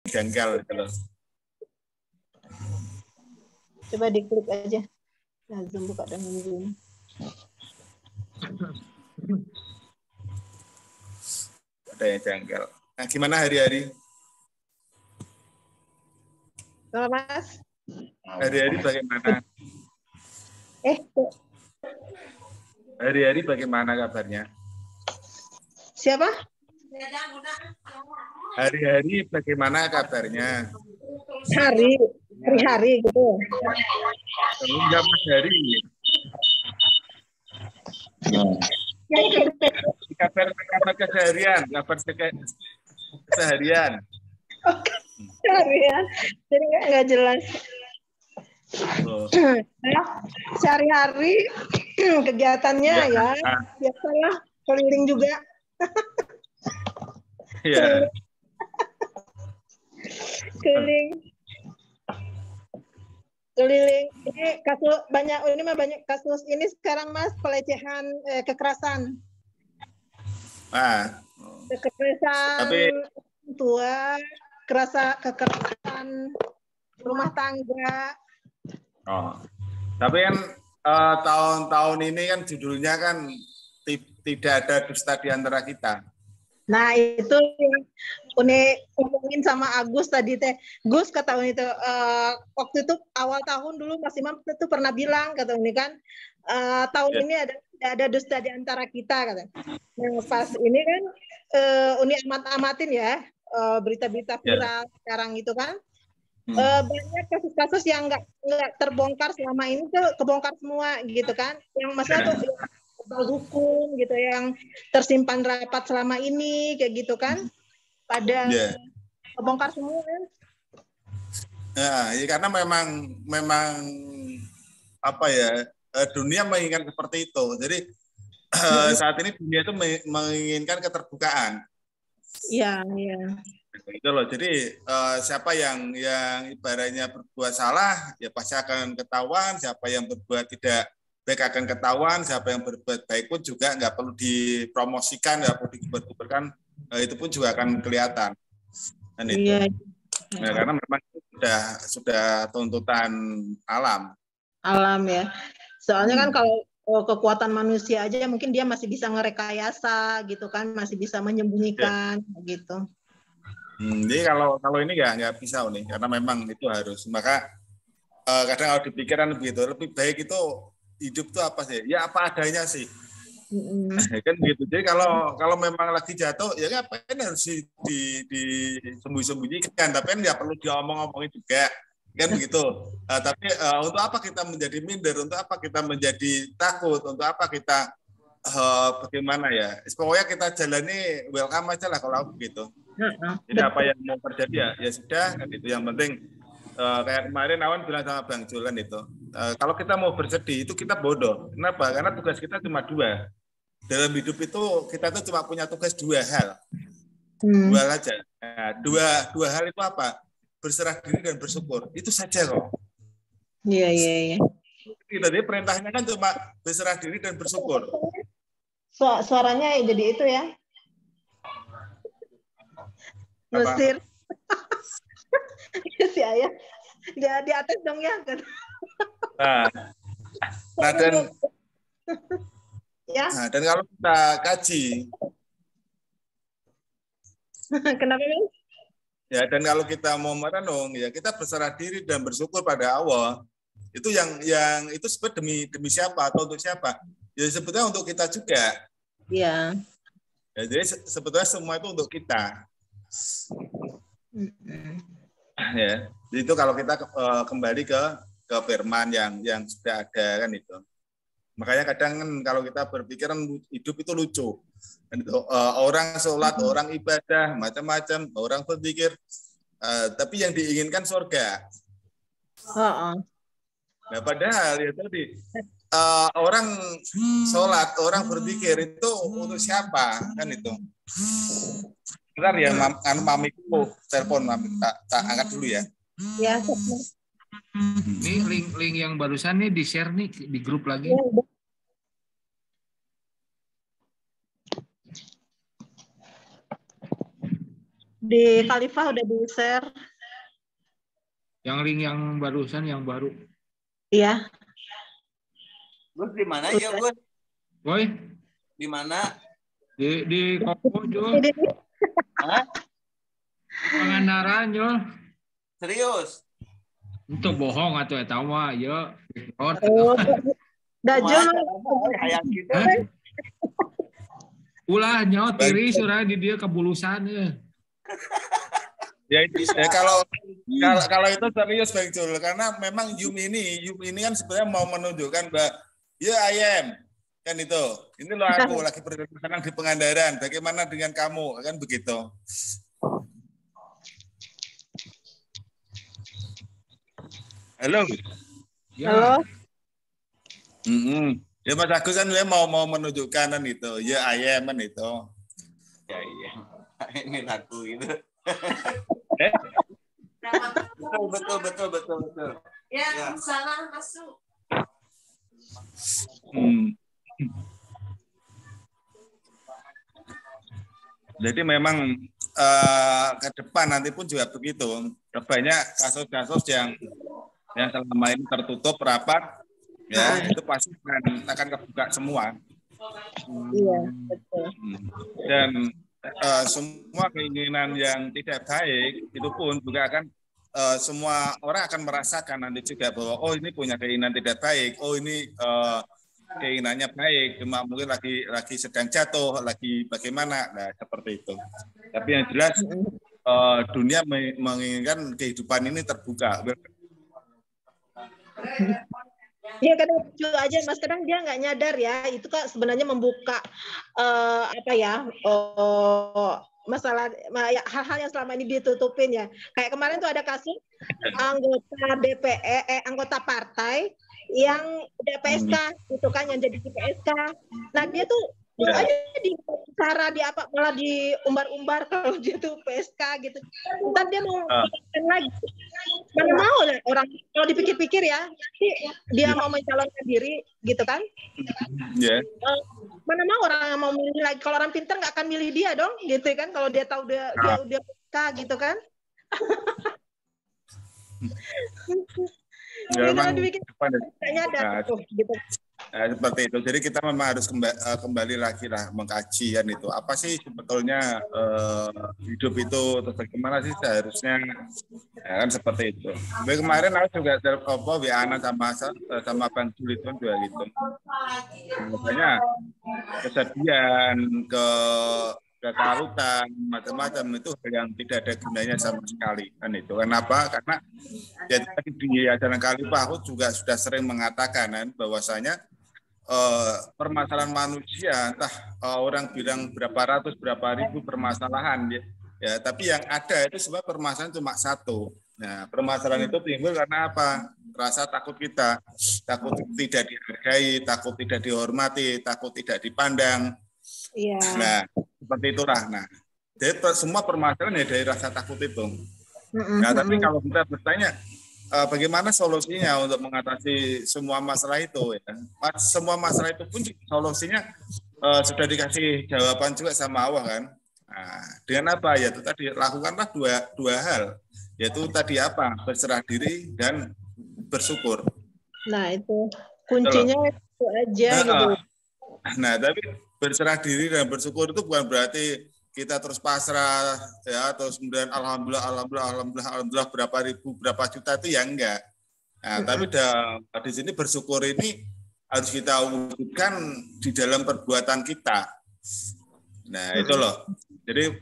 janggal gitu loh. Coba diklik aja. Nah, Zoom buka dengan Zoom. Ada yang janggal. Nah, gimana hari-hari? Halo, Mas. Hari-hari bagaimana? Hari-hari bagaimana kabarnya? Siapa? Hari-hari bagaimana kabarnya? Hari-hari gitu. Enggak Mas Hari. Kabar keseharian, kabar keseharian. Harian. Jadi nggak jelas. Oh. Sehari-hari kegiatannya ya biasalah keliling juga. Iya. Keliling ini kasus banyak kasus ini sekarang Mas, pelecehan kekerasan. Kekerasan Tapi tua, kekerasan rumah tangga. Tapi kan tahun-tahun ini kan judulnya kan tidak ada dusta di antara kita. Nah itu yang ngomongin sama Agus tadi teh. Gus kata ini tuh waktu itu awal tahun dulu Mas Imam itu pernah bilang kata ini kan tahun ini ada dusta di antara kita kata. Nah pas ini kan Uni amatin ya berita-berita viral sekarang itu kan. Banyak kasus-kasus yang nggak terbongkar selama ini tuh kebongkar semua gitu kan. Yang masalah tuh hukum gitu yang tersimpan rapat selama ini kayak gitu kan pada kebongkar semua kan. Ya karena memang apa ya dunia menginginkan seperti itu. Jadi saat ini dunia itu menginginkan keterbukaan. Iya. Itu loh. Jadi siapa yang ibaratnya berbuat salah ya pasti akan ketahuan. Siapa yang berbuat tidak baik akan ketahuan. Siapa yang berbuat baik pun juga nggak perlu dipromosikan, nggak perlu dikibar-kibarkan. Itu pun juga akan kelihatan. Dan itu. Iya. Nah, karena memang sudah tuntutan alam. Alam ya. Soalnya kan kalau kekuatan manusia aja mungkin dia masih bisa ngerekayasa gitu kan, masih bisa menyembunyikan gitu. Jadi kalau ini nggak bisa nih, karena memang itu harus. Maka kadang kalau dipikiran begitu, lebih baik itu hidup tuh apa sih? Ya apa adanya sih. Kan gitu. Jadi kalau memang lagi jatuh, ya ngapain harus disembunyi-sembunyikan. Tapi kan nggak perlu diomong-omongin juga. Kan begitu. Tapi untuk apa kita menjadi minder? Untuk apa kita menjadi takut? Untuk apa kita bagaimana ya? Pokoknya kita jalani welcome aja lah kalau begitu. Jadi apa yang mau terjadi ya sudah kan itu. Yang penting kayak kemarin Awan bilang sama Bang Julan itu, kalau kita mau bersedih itu kita bodoh. Kenapa? Karena tugas kita cuma dua. Dalam hidup itu kita tuh cuma punya tugas dua hal. Dua hal aja. Nah, dua hal itu apa? Berserah diri dan bersyukur. Itu saja kok. Iya. Jadi perintahnya kan cuma berserah diri dan bersyukur. Suaranya jadi itu ya. Mesir. Si Ayah. Dia di atas dong ya. Dan kalau kita kaji. Kenapa Bang? Ya, dan kalau kita mau merenung, ya kita berserah diri dan bersyukur pada Allah. Itu yang itu sebenarnya demi siapa atau untuk siapa? Ya sebetulnya untuk kita juga. Iya. Ya, jadi sebetulnya semua itu untuk kita. Ya, itu kalau kita kembali ke firman yang sudah ada kan itu. Makanya kadang kan kalau kita berpikiran hidup itu lucu. Orang sholat, orang ibadah, macam-macam, orang berpikir, tapi yang diinginkan surga. Nah, padahal ya tadi orang sholat, orang berpikir itu untuk siapa kan itu. Bentar ya, mamiku telepon, mami tak angkat dulu ya. Ya. Ini link yang barusan nih di share nih di grup lagi. Di Khalifah udah di-share. Yang link yang barusan yang baru. Iya. Gus di mana ya, Gus? Woi, Di mana? di Koko Jo. Hah? Pangandaran Jo. Serius? Itu bohong atau eta mah ya. Oh, Dajjal. Hayang gitu. Ulah nyawa tiris urang di dia kebulusan ya. Ya, kalau itu serius Bang Jul, karena memang Yum ini kan sebenarnya mau menunjukkan bahwa ya I am kan itu. Ini loh aku lagi berdatangan di Pangandaran. Bagaimana dengan kamu? Kan begitu. Halo. Ya. Halo. Ya Mas Agus kan dia mau menunjukkan kan itu. Ya I am kan itu. Ya iya. Ini lagu itu. Betul. Ya, salah masuk. Jadi memang ke depan nanti pun juga begitu. Banyak kasus-kasus yang selama ini tertutup rapat, ya itu pasti akan kebuka semua. Iya, betul. Dan semua keinginan yang tidak baik itu pun juga akan semua orang akan merasakan nanti juga bahwa oh ini punya keinginan tidak baik, oh ini keinginannya baik, cuma mungkin lagi sedang jatuh, lagi bagaimana, nah seperti itu. Tapi yang jelas dunia menginginkan kehidupan ini terbuka. Iya kadang lucu aja Mas, kadang dia nggak nyadar ya itu kan sebenarnya membuka masalah hal-hal yang selama ini ditutupin ya. Kayak kemarin tuh ada kasus anggota partai yang udah PSK gitu kan, yang jadi PSK. Nah dia tuh aja di cara malah diumbar-umbar kalau dia tuh PSK gitu. Ntar dia mau lagi. Mana mau lah orang kalau dipikir-pikir ya, dia mau mencalonkan diri gitu kan? Mana mau orang yang mau milih lagi? Kalau orang pintar nggak akan milih dia dong, gitu kan? Kalau dia tahu dia udah PSK gitu kan? Memang nyadar tuh, gitu. Seperti itu. Jadi kita memang harus kembali lagi lah mengkaji kan itu. Apa sih sebetulnya hidup itu, terus bagaimana sih seharusnya, ya kan seperti itu. Kemarin aku juga WA-an sama Bang Jul itu juga gitu. Makanya kesedihan, kekalutan, macam-macam itu yang tidak ada gunanya sama sekali kan itu. Kenapa? Karena jadi di ajaran Khalifah aku juga sudah sering mengatakan kan bahwasanya permasalahan manusia entah orang bilang berapa ratus berapa ribu permasalahan ya tapi yang ada itu sebenarnya permasalahan cuma satu. Nah permasalahan itu timbul karena apa? Rasa takut kita, takut tidak dihargai, takut tidak dihormati, takut tidak dipandang. Iya. Nah seperti itulah. Nah jadi semua permasalahan ya dari rasa takut itu. Nah tapi kalau kita bertanya bagaimana solusinya untuk mengatasi semua masalah itu ya. Semua masalah itu pun solusinya sudah dikasih jawaban juga sama Allah kan. Nah, dengan apa ya itu tadi lakukanlah dua hal, yaitu tadi apa? Berserah diri dan bersyukur. Nah, itu kuncinya itu aja gitu. Nah, tapi berserah diri dan bersyukur itu bukan berarti kita terus pasrah ya terus kemudian alhamdulillah berapa ribu berapa juta itu ya enggak. Nah, tapi di sini bersyukur ini harus kita wujudkan di dalam perbuatan kita. Nah, itu loh. Jadi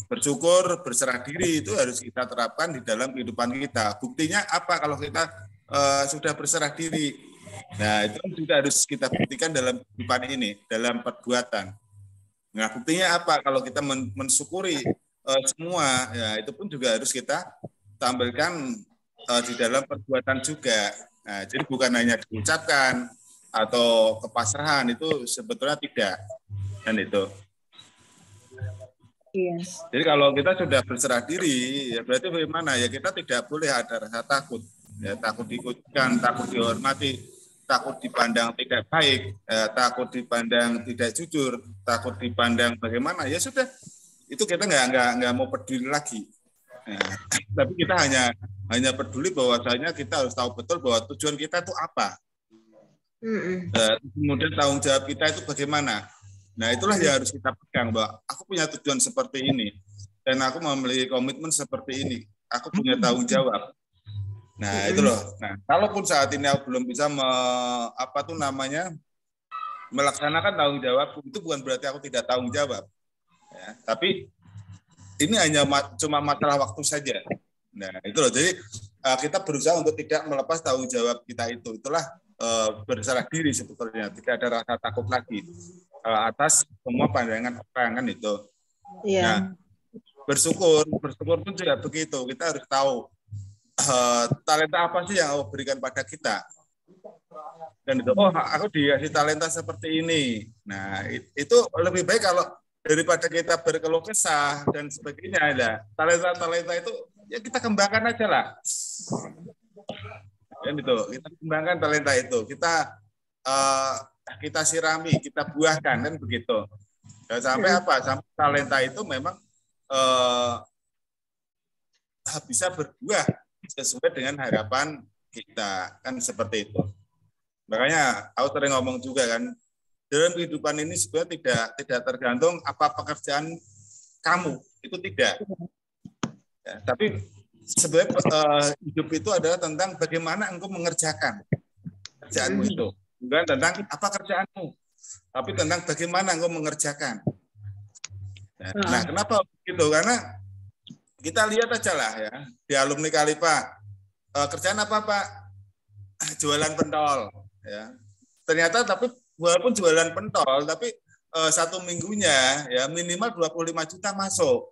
bersyukur, berserah diri itu harus kita terapkan di dalam kehidupan kita. Buktinya apa kalau kita sudah berserah diri? Nah, itu juga harus kita buktikan dalam kehidupan ini, dalam perbuatan. Nah, buktinya apa? Kalau kita mensyukuri semua, ya itu pun juga harus kita tampilkan di dalam perbuatan juga. Nah, jadi bukan hanya diucapkan atau kepasrahan itu sebetulnya tidak, dan itu. Iya. Jadi kalau kita sudah berserah diri, ya berarti bagaimana? Ya kita tidak boleh ada rasa takut, ya takut diikutkan, takut dihormati. Takut dipandang tidak baik, takut dipandang tidak jujur, takut dipandang bagaimana, ya sudah itu kita nggak mau peduli lagi. Nah, tapi kita hanya peduli bahwasanya kita harus tahu betul bahwa tujuan kita itu apa. Kemudian tanggung jawab kita itu bagaimana. Nah, itulah yang harus kita pegang, bahwa aku punya tujuan seperti ini dan aku memiliki komitmen seperti ini. Aku punya tanggung jawab. Nah, itu loh. Nah, kalaupun saat ini aku belum bisa melaksanakan tanggung jawab, itu bukan berarti aku tidak tanggung jawab. Ya, tapi ini hanya cuma masalah waktu saja. Nah, itu loh. Jadi kita berusaha untuk tidak melepas tanggung jawab kita itu. Itulah berserah diri sebetulnya. Tidak ada rasa takut lagi atas semua pandangan orang kan itu. Iya. Nah, bersyukur pun juga begitu. Kita harus tahu talenta apa sih yang Allah berikan pada kita. Dan itu, aku dikasih talenta seperti ini. Nah, itu lebih baik kalau daripada kita berkeluh kesah dan sebagainya. Ya. Talenta itu ya kita kembangkan aja lah. Dan itu, kita kembangkan talenta itu. Kita sirami, kita buahkan kan begitu. Dan sampai sampai talenta itu memang bisa berbuah sesuai dengan harapan kita, kan seperti itu. Makanya aku sering ngomong juga kan, dalam kehidupan ini sebenarnya tidak tergantung apa pekerjaan kamu, itu tidak. Ya, tapi sebenarnya hidup itu adalah tentang bagaimana engkau mengerjakan kerjaanmu itu, bukan tentang apa kerjaanmu, tapi tentang bagaimana engkau mengerjakan. Nah, kenapa begitu? Karena kita lihat aja lah ya, di alumni Khalifah, kerjaan apa Pak? Jualan pentol. Ya. Ternyata tapi walaupun jualan pentol, tapi satu minggunya ya minimal 25 juta masuk.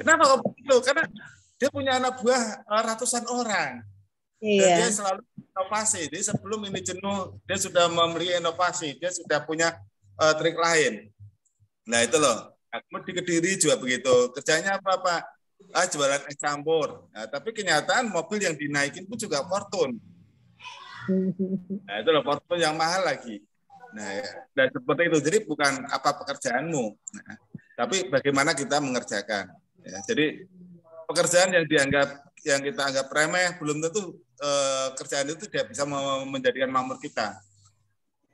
Kenapa kok begitu? Karena dia punya anak buah ratusan orang. Dan dia selalu inovasi. Jadi sebelum ini jenuh, dia sudah memberi inovasi. Dia sudah punya trik lain. Nah itu loh. Aku di Kediri juga begitu. Kerjanya apa Pak? Jualan es campur. Nah, tapi kenyataan mobil yang dinaikin pun juga Fortune. Nah itu loh, Fortune yang mahal lagi. Nah dan seperti itu. Jadi bukan apa pekerjaanmu, nah, tapi bagaimana kita mengerjakan. Ya, jadi pekerjaan yang kita anggap remeh belum tentu kerjaan itu tidak bisa menjadikan makmur kita.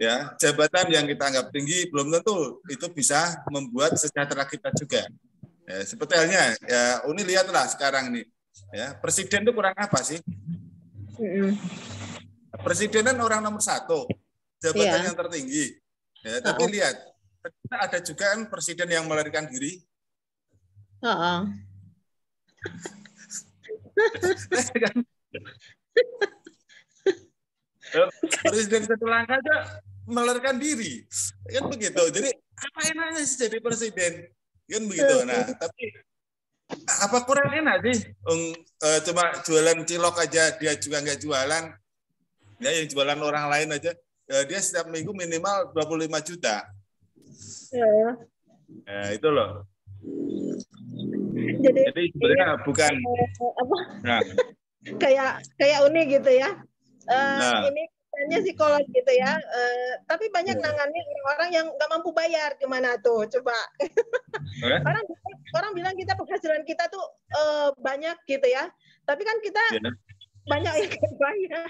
Ya, jabatan yang kita anggap tinggi belum tentu itu bisa membuat sejahtera kita juga. Ya, seperti halnya ya Uni lihatlah sekarang ini. Ya, presiden itu kurang apa sih? Presiden kan orang nomor 1, jabatan yang tertinggi. Ya, tapi lihat, ada juga kan presiden yang melarikan diri. Presiden Sri Lanka aja melarikan diri, kan begitu. Jadi apa enaknya sih jadi presiden, kan begitu. Nah, tapi apa kurang enak sih? Cuma jualan cilok aja dia juga nggak jualan. Ya, yang jualan orang lain aja, ya, dia setiap minggu minimal 25 juta. Nah, itu loh. Jadi sebenarnya bukan apa? Nah. Kayak Uni gitu ya. Ini hanya psikolog gitu ya. Tapi banyak nangani orang-orang yang nggak mampu bayar, gimana tuh? Coba. Orang bilang kita penghasilan kita tuh banyak gitu ya. Tapi kan kita banyak yang nggak bayar.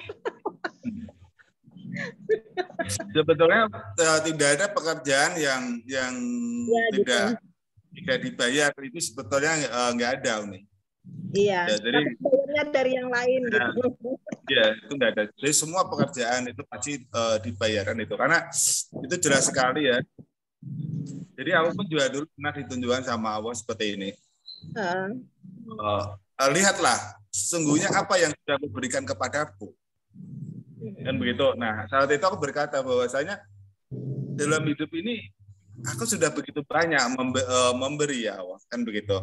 Sebetulnya tidak ada pekerjaan yang tidak dibayar, itu sebetulnya nggak ada nih. Iya. Ya, jadi bayarnya dari yang lain gitu. Iya, itu nggak ada. Jadi semua pekerjaan itu pasti dibayarkan itu, karena itu jelas sekali ya. Jadi aku pun juga dulu pernah ditunjukkan sama Allah seperti ini. Lihatlah, sesungguhnya apa yang sudah aku berikan kepadaku. Dan begitu. Nah, saat itu aku berkata bahwasanya dalam hidup ini aku sudah begitu banyak memberi ya Allah, kan begitu.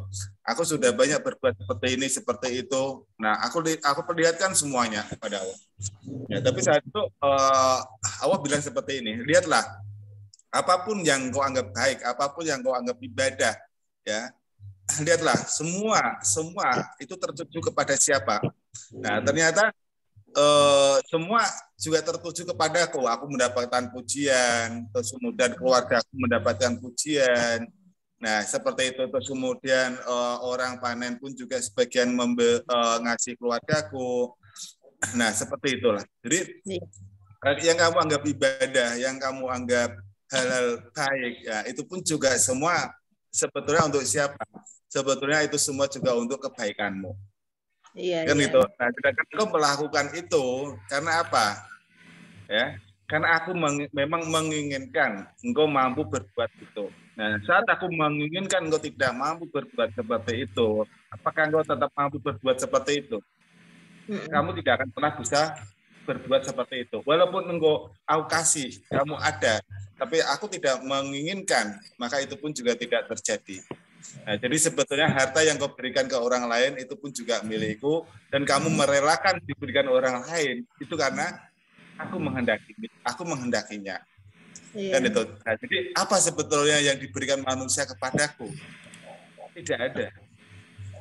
Aku sudah banyak berbuat seperti itu. Nah, aku perlihatkan semuanya kepada Allah. Ya, tapi saat itu Allah bilang seperti ini, lihatlah, apapun yang kau anggap baik, apapun yang kau anggap ibadah, ya, lihatlah, semua itu tertuju kepada siapa. Nah, ternyata semua juga tertuju kepadaku. Aku mendapatkan pujian, terus kemudian keluarga aku mendapatkan pujian. Nah, seperti itu. Terus kemudian orang panen pun juga sebagian ngasih keluargaku. Nah, seperti itulah. Jadi yang kamu anggap ibadah, yang kamu anggap hal-hal baik, ya itu pun juga semua sebetulnya untuk siapa? Sebetulnya itu semua juga untuk kebaikanmu. Iya, Kan iya. gitu. Nah, sedangkan engkau melakukan itu karena apa? Ya, karena aku memang menginginkan engkau mampu berbuat itu. Nah, saat aku menginginkan engkau tidak mampu berbuat seperti itu, apakah engkau tetap mampu berbuat seperti itu? Kamu tidak akan pernah bisa berbuat seperti itu. Walaupun engkau aku kasih, kamu ada, tapi aku tidak menginginkan, maka itu pun juga tidak terjadi. Nah, jadi sebetulnya harta yang kau berikan ke orang lain itu pun juga milikku, dan kamu merelakan diberikan orang lain itu karena aku menghendakinya. Iya. Kan itu. Nah, jadi apa sebetulnya yang diberikan manusia kepadaku? Tidak ada.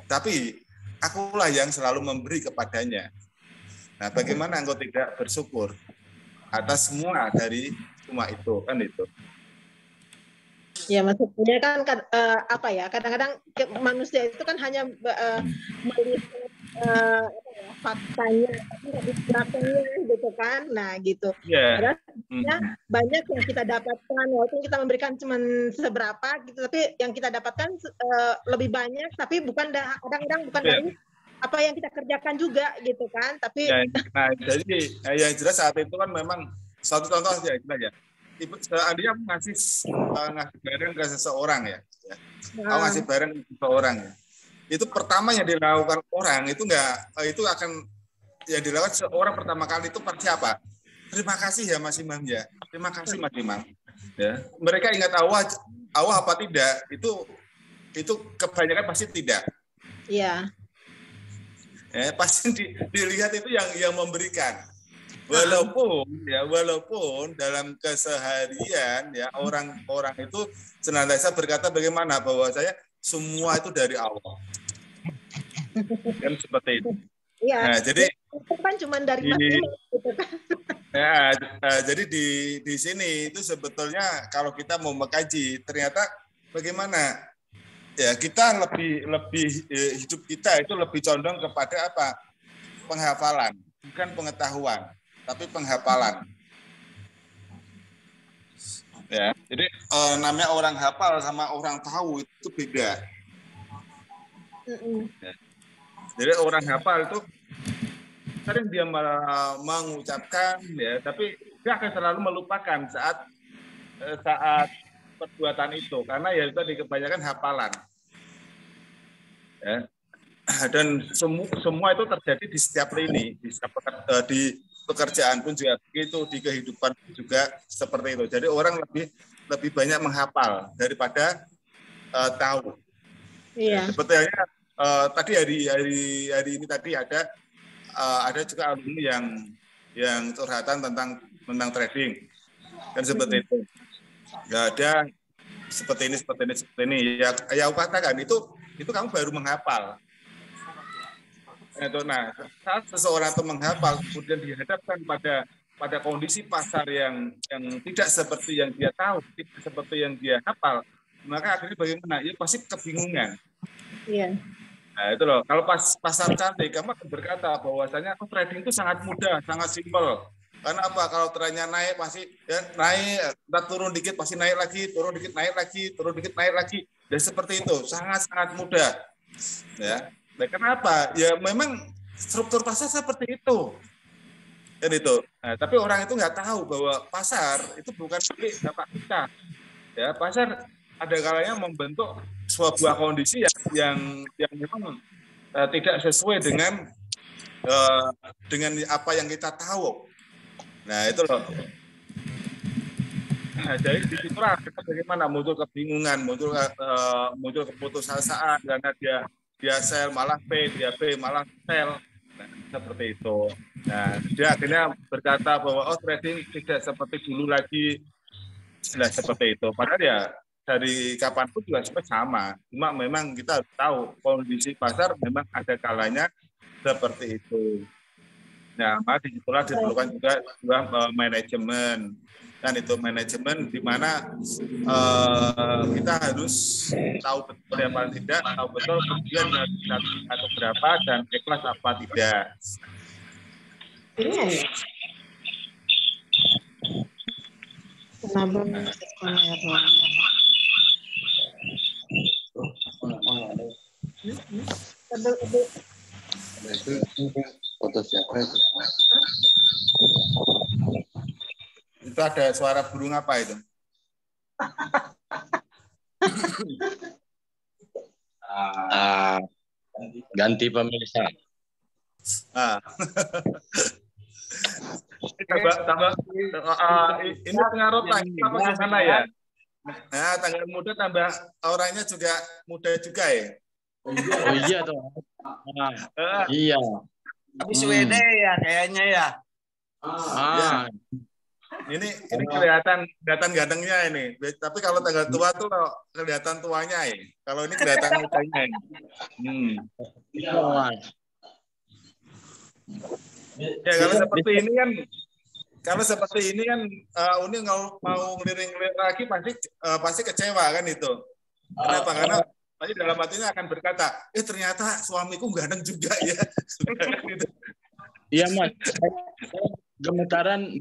Tapi akulah yang selalu memberi kepadanya. Nah, bagaimana engkau tidak bersyukur atas semua dari semua itu, kan itu? Ya, maksudnya kan apa ya? Kadang-kadang manusia itu kan hanya melihat faktanya, tapi nggak di belakangnya gitu kan. Nah, gitu. Yeah. Banyak yang kita dapatkan, walaupun kita memberikan cuma seberapa gitu, tapi yang kita dapatkan lebih banyak, tapi kadang-kadang bukan dari apa yang kita kerjakan juga gitu kan. Tapi nah, jadi yang jelas saat itu kan memang satu contoh aja ya. Seandainya aku ngasih barang ke seseorang ya. Aku ngasih barang ke seseorang ya. Itu pertama yang dilakukan orang itu akan yang dilakukan seorang pertama kali itu pasti apa? Terima kasih ya Mas Imam ya. Terima kasih Mas Imam. Ya. Mereka ingat Allah apa tidak? Itu kebanyakan pasti tidak. Iya. Pasti dilihat itu yang memberikan. Walaupun dalam keseharian ya orang-orang itu senantiasa berkata bagaimana bahwa saya semua itu dari Allah. Kan seperti itu. Iya. Nah, jadi itu kan cuma dari gitu kan. Ya, jadi di sini itu sebetulnya kalau kita mau mengkaji ternyata bagaimana ya kita lebih hidup kita itu lebih condong kepada apa? Penghafalan, bukan pengetahuan, tapi penghafalan. Ya, jadi namanya orang hafal sama orang tahu itu beda. Ya. Jadi orang hafal itu sering dia mengucapkan ya, tapi dia akan selalu melupakan saat perbuatan itu karena ya tadi kebanyakan hafalan. Ya. Dan semua itu terjadi di setiap lini, di pekerjaan pun juga begitu, di kehidupan pun juga seperti itu. Jadi orang lebih banyak menghafal daripada tahu. Iya. Ya, sebetulnya tadi hari ini tadi ada juga alumni yang curhatan tentang trading kan seperti itu. Ya ada seperti ini. Ya aku katakan itu kamu baru menghafal. Nah, saat seseorang itu menghafal kemudian dihadapkan pada kondisi pasar yang tidak seperti yang dia tahu, tidak seperti yang dia hafal, maka akhirnya bagaimana? Ya pasti kebingungan. Iya. Nah, itu loh. Kalau pasar cantik, kamu akan berkata bahwasanya trading itu sangat mudah, sangat simpel. Karena apa? Kalau trennya naik pasti ya, naik, turun dikit pasti naik lagi, turun dikit naik lagi, turun dikit naik lagi. Dan seperti itu, sangat mudah. Ya. Nah, kenapa? Ya memang struktur pasar seperti itu. Dan itu. Nah, tapi orang itu nggak tahu bahwa pasar itu bukan milik bapak kita. Ya, pasar ada kalanya membentuk sebuah kondisi yang memang tidak sesuai dengan apa yang kita tahu. Nah, itu loh. Nah, jadi disitulah bagaimana muncul kebingungan, muncul keputusasaan karena dia sell malah pay, dia pay malah sell. Nah, seperti itu. Nah, dia akhirnya berkata bahwa trading tidak seperti dulu lagi. Nah, seperti itu. Padahal ya dari kapanpun juga sama. Cuma memang kita harus tahu kondisi pasar memang ada kalanya seperti itu. Nah, maka disitulah diperlukan juga sebuah manajemen. Dan itu manajemen di mana kita harus tahu betul yang paling tidak, tahu betul kemudian atau berapa dan ikhlas apa tidak. Foto siapa itu? Itu ada suara burung apa itu? Ganti pemirsa. Ini pengaruh tanggal apa gimana ya? Nah, tanggal muda tambah orangnya juga muda juga ya. Oh iya tuh. Iya. Tapi Swede ya kayaknya ya. Ya. Ini kelihatan gantengnya ini. Tapi kalau tanggal tua tuh kelihatan tuanya ya. Kalau ini kelihatan mudanya. Ya kalau seperti ini kan Uni mau ngelirik lagi pasti kecewa kan itu. Kenapa? Karena pasti dalam hatinya akan berkata, ternyata suamiku ganteng juga ya. Iya Mas. Gemetaran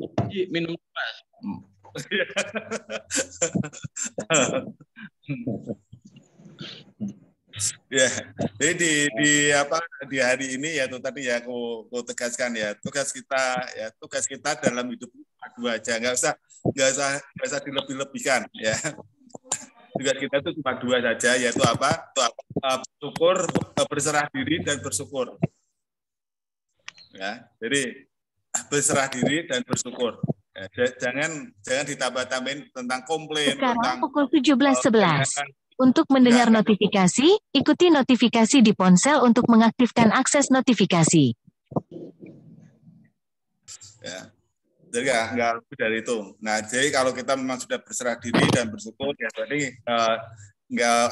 minum Mas. Ya, jadi di hari ini ya itu tadi ya aku tegaskan ya tugas kita dalam hidup dua aja, nggak usah dilebih-lebihkan ya. Tugas kita itu cuma dua saja, yaitu apa? Bersyukur, berserah diri dan bersyukur. Ya, jadi berserah diri dan bersyukur. Ya, jangan ditambah-tambahin tentang komplain. Sekarang tentang pukul 17.11. Untuk mendengar notifikasi, ikuti notifikasi di ponsel untuk mengaktifkan akses notifikasi. Ya, jadi nggak lebih dari itu. Nah, jadi kalau kita memang sudah berserah diri dan bersyukur, ya berarti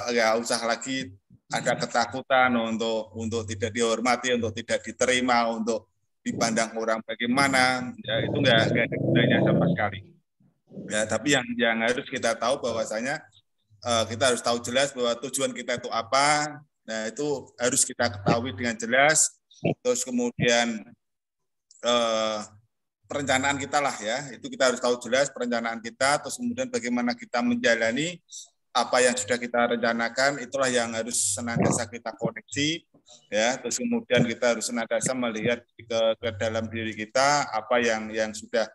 nggak usah lagi ada ketakutan untuk tidak dihormati, untuk tidak diterima, untuk dipandang orang bagaimana. Ya, itu nggak ada gunanya sama sekali. Ya, tapi yang harus kita tahu bahwasanya kita harus tahu jelas bahwa tujuan kita itu apa. Nah, itu harus kita ketahui dengan jelas. Terus kemudian perencanaan kita lah ya, itu kita harus tahu jelas perencanaan kita. Terus kemudian bagaimana kita menjalani apa yang sudah kita rencanakan, itulah yang harus senantiasa kita koneksi ya. Terus kemudian kita harus senantiasa melihat ke dalam diri kita apa yang sudah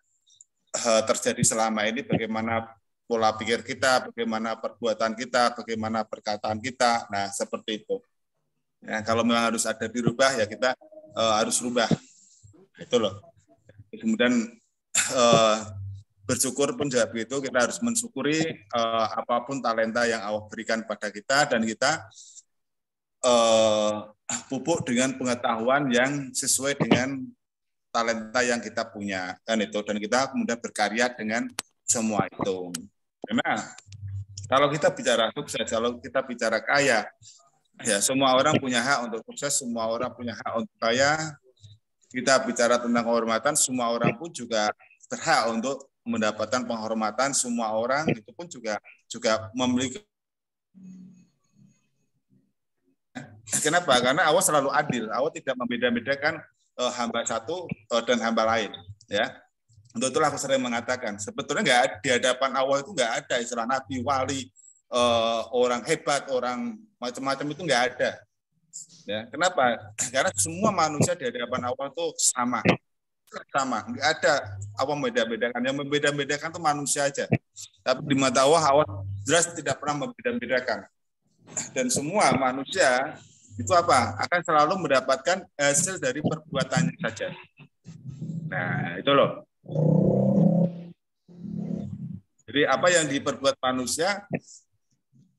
terjadi selama ini, bagaimana pola pikir kita, bagaimana perbuatan kita, bagaimana perkataan kita. Nah, seperti itu. Ya, kalau memang harus ada dirubah, ya kita harus rubah. Itu loh. Kemudian bersyukur pun juga begitu, kita harus mensyukuri apapun talenta yang Allah berikan pada kita, dan kita pupuk dengan pengetahuan yang sesuai dengan talenta yang kita punya. Dan kita kemudian berkarya dengan semua itu. Karena kalau kita bicara sukses, kalau kita bicara kaya, ya semua orang punya hak untuk sukses, semua orang punya hak untuk kaya. Kita bicara tentang kehormatan, semua orang pun juga berhak untuk mendapatkan penghormatan. Semua orang itu pun juga memiliki. Kenapa? Karena Allah selalu adil. Allah tidak membeda-bedakan hamba satu dan hamba lain. Ya. Untuk itulah aku sering mengatakan, sebetulnya di hadapan Allah itu nggak ada istilah nabi, wali, orang hebat, orang macam-macam itu nggak ada. Ya, kenapa? Karena semua manusia di hadapan Allah itu sama, nggak ada apa membeda-bedakan. Yang membeda-bedakan itu manusia aja. Tapi di mata Allah jelas tidak pernah membeda-bedakan. Dan semua manusia itu akan selalu mendapatkan hasil dari perbuatannya saja. Nah, itu loh. Jadi apa yang diperbuat manusia,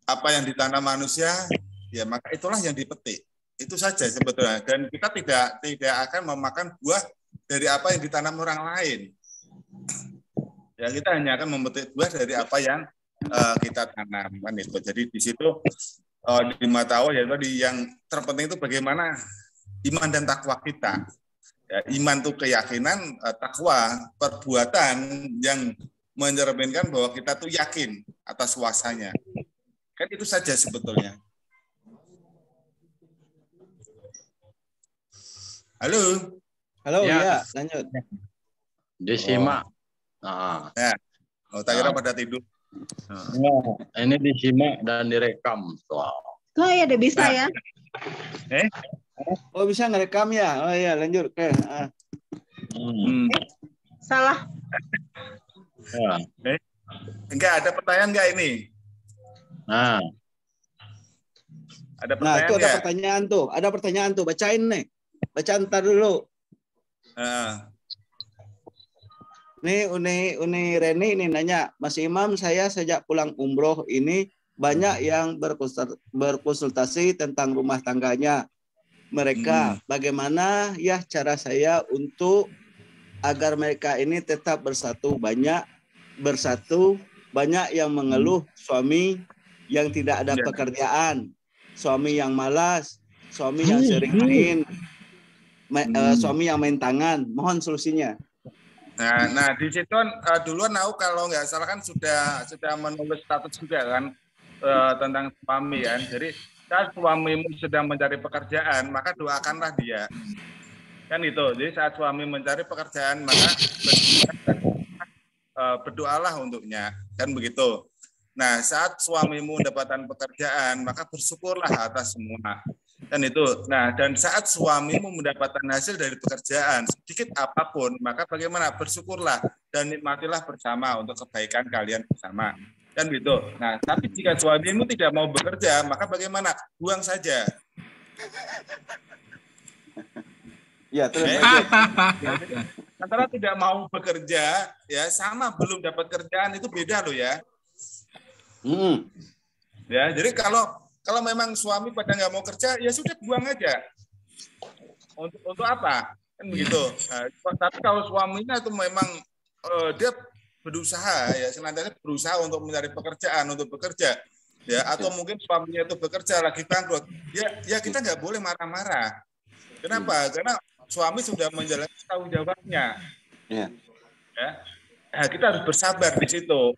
apa yang ditanam manusia, ya maka itulah yang dipetik. Itu saja sebetulnya. Dan kita tidak akan memakan buah dari apa yang ditanam orang lain. Ya, kita hanya akan memetik buah dari apa yang kita tanam, kan itu. Jadi di situ di mata Allah ya tadi yang terpenting itu bagaimana iman dan takwa kita. Ya, iman itu keyakinan, takwa perbuatan yang mencerminkan bahwa kita tuh yakin atas kuasanya. Kan itu saja sebetulnya. Halo. Halo, Ya. ya, lanjut. Disimak. Nah, Ya. Oh, tak kira pada tidur. ini disimak dan direkam. Wow. Oh ya, udah bisa ya. Oh, bisa ngerekam ya? Oh iya, lanjut. Oke. Salah. Ya. Enggak ada pertanyaan enggak ini? Nah, Ada Nah, pertanyaan itu ada enggak? pertanyaan tuh. Ada pertanyaan tuh. Bacain nih. Baca ntar dulu. Nih Uni Reni ini nanya, Mas Imam, saya sejak pulang umroh ini banyak yang berkonsultasi tentang rumah tangganya mereka. Bagaimana ya cara saya untuk agar mereka ini tetap bersatu? Banyak yang mengeluh suami yang tidak ada pekerjaan, suami yang malas, suami yang sering suami yang main tangan. Mohon solusinya. Nah di situ duluan aku kalau nggak salah kan sudah menulis status juga kan tentang suami kan. Jadi saat suamimu sedang mencari pekerjaan maka doakanlah dia. Kan itu. Jadi saat suami mencari pekerjaan maka berdoalah untuknya. Kan begitu. Nah saat suamimu mendapatkan pekerjaan maka bersyukurlah atas semua. Dan itu. Nah, dan saat suamimu mendapatkan hasil dari pekerjaan sedikit apapun, maka bagaimana? Bersyukurlah dan nikmatilah bersama untuk kebaikan kalian bersama. Kan gitu. Nah, tapi jika suamimu tidak mau bekerja, maka bagaimana? Buang saja. Ya, terus. Antara tidak mau bekerja, ya sama belum dapat kerjaan itu beda loh ya. Ya, jadi kalau memang suami pada nggak mau kerja, ya sudah buang aja. Untuk apa? Kan begitu. Nah, tapi kalau suaminya itu memang dia berusaha, ya senantiasa berusaha untuk mencari pekerjaan, untuk bekerja, ya atau mungkin suaminya itu bekerja lagi bangkrut, ya kita nggak boleh marah-marah. Kenapa? Karena suami sudah menjalankan tanggung jawabnya. Ya. Nah, kita harus bersabar di situ.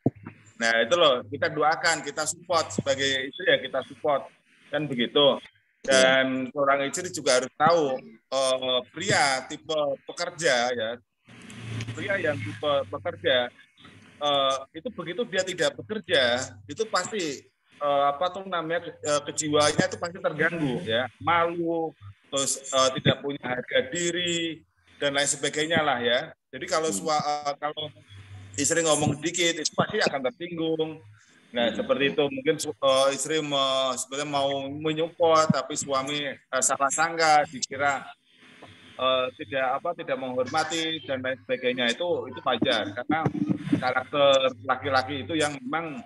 Nah itu loh, kita doakan, kita support sebagai istri ya kita support kan begitu. Dan seorang istri juga harus tahu pria tipe pekerja ya, pria yang tipe pekerja itu begitu dia tidak bekerja itu pasti kejiwaannya itu pasti terganggu ya, malu, terus tidak punya harga diri dan lain sebagainya lah ya. Jadi kalau istri ngomong dikit itu pasti akan tersinggung. Nah seperti itu mungkin istri sebenarnya mau menyupport tapi suami salah sangka dikira tidak menghormati dan lain sebagainya itu wajar karena karakter laki-laki itu yang memang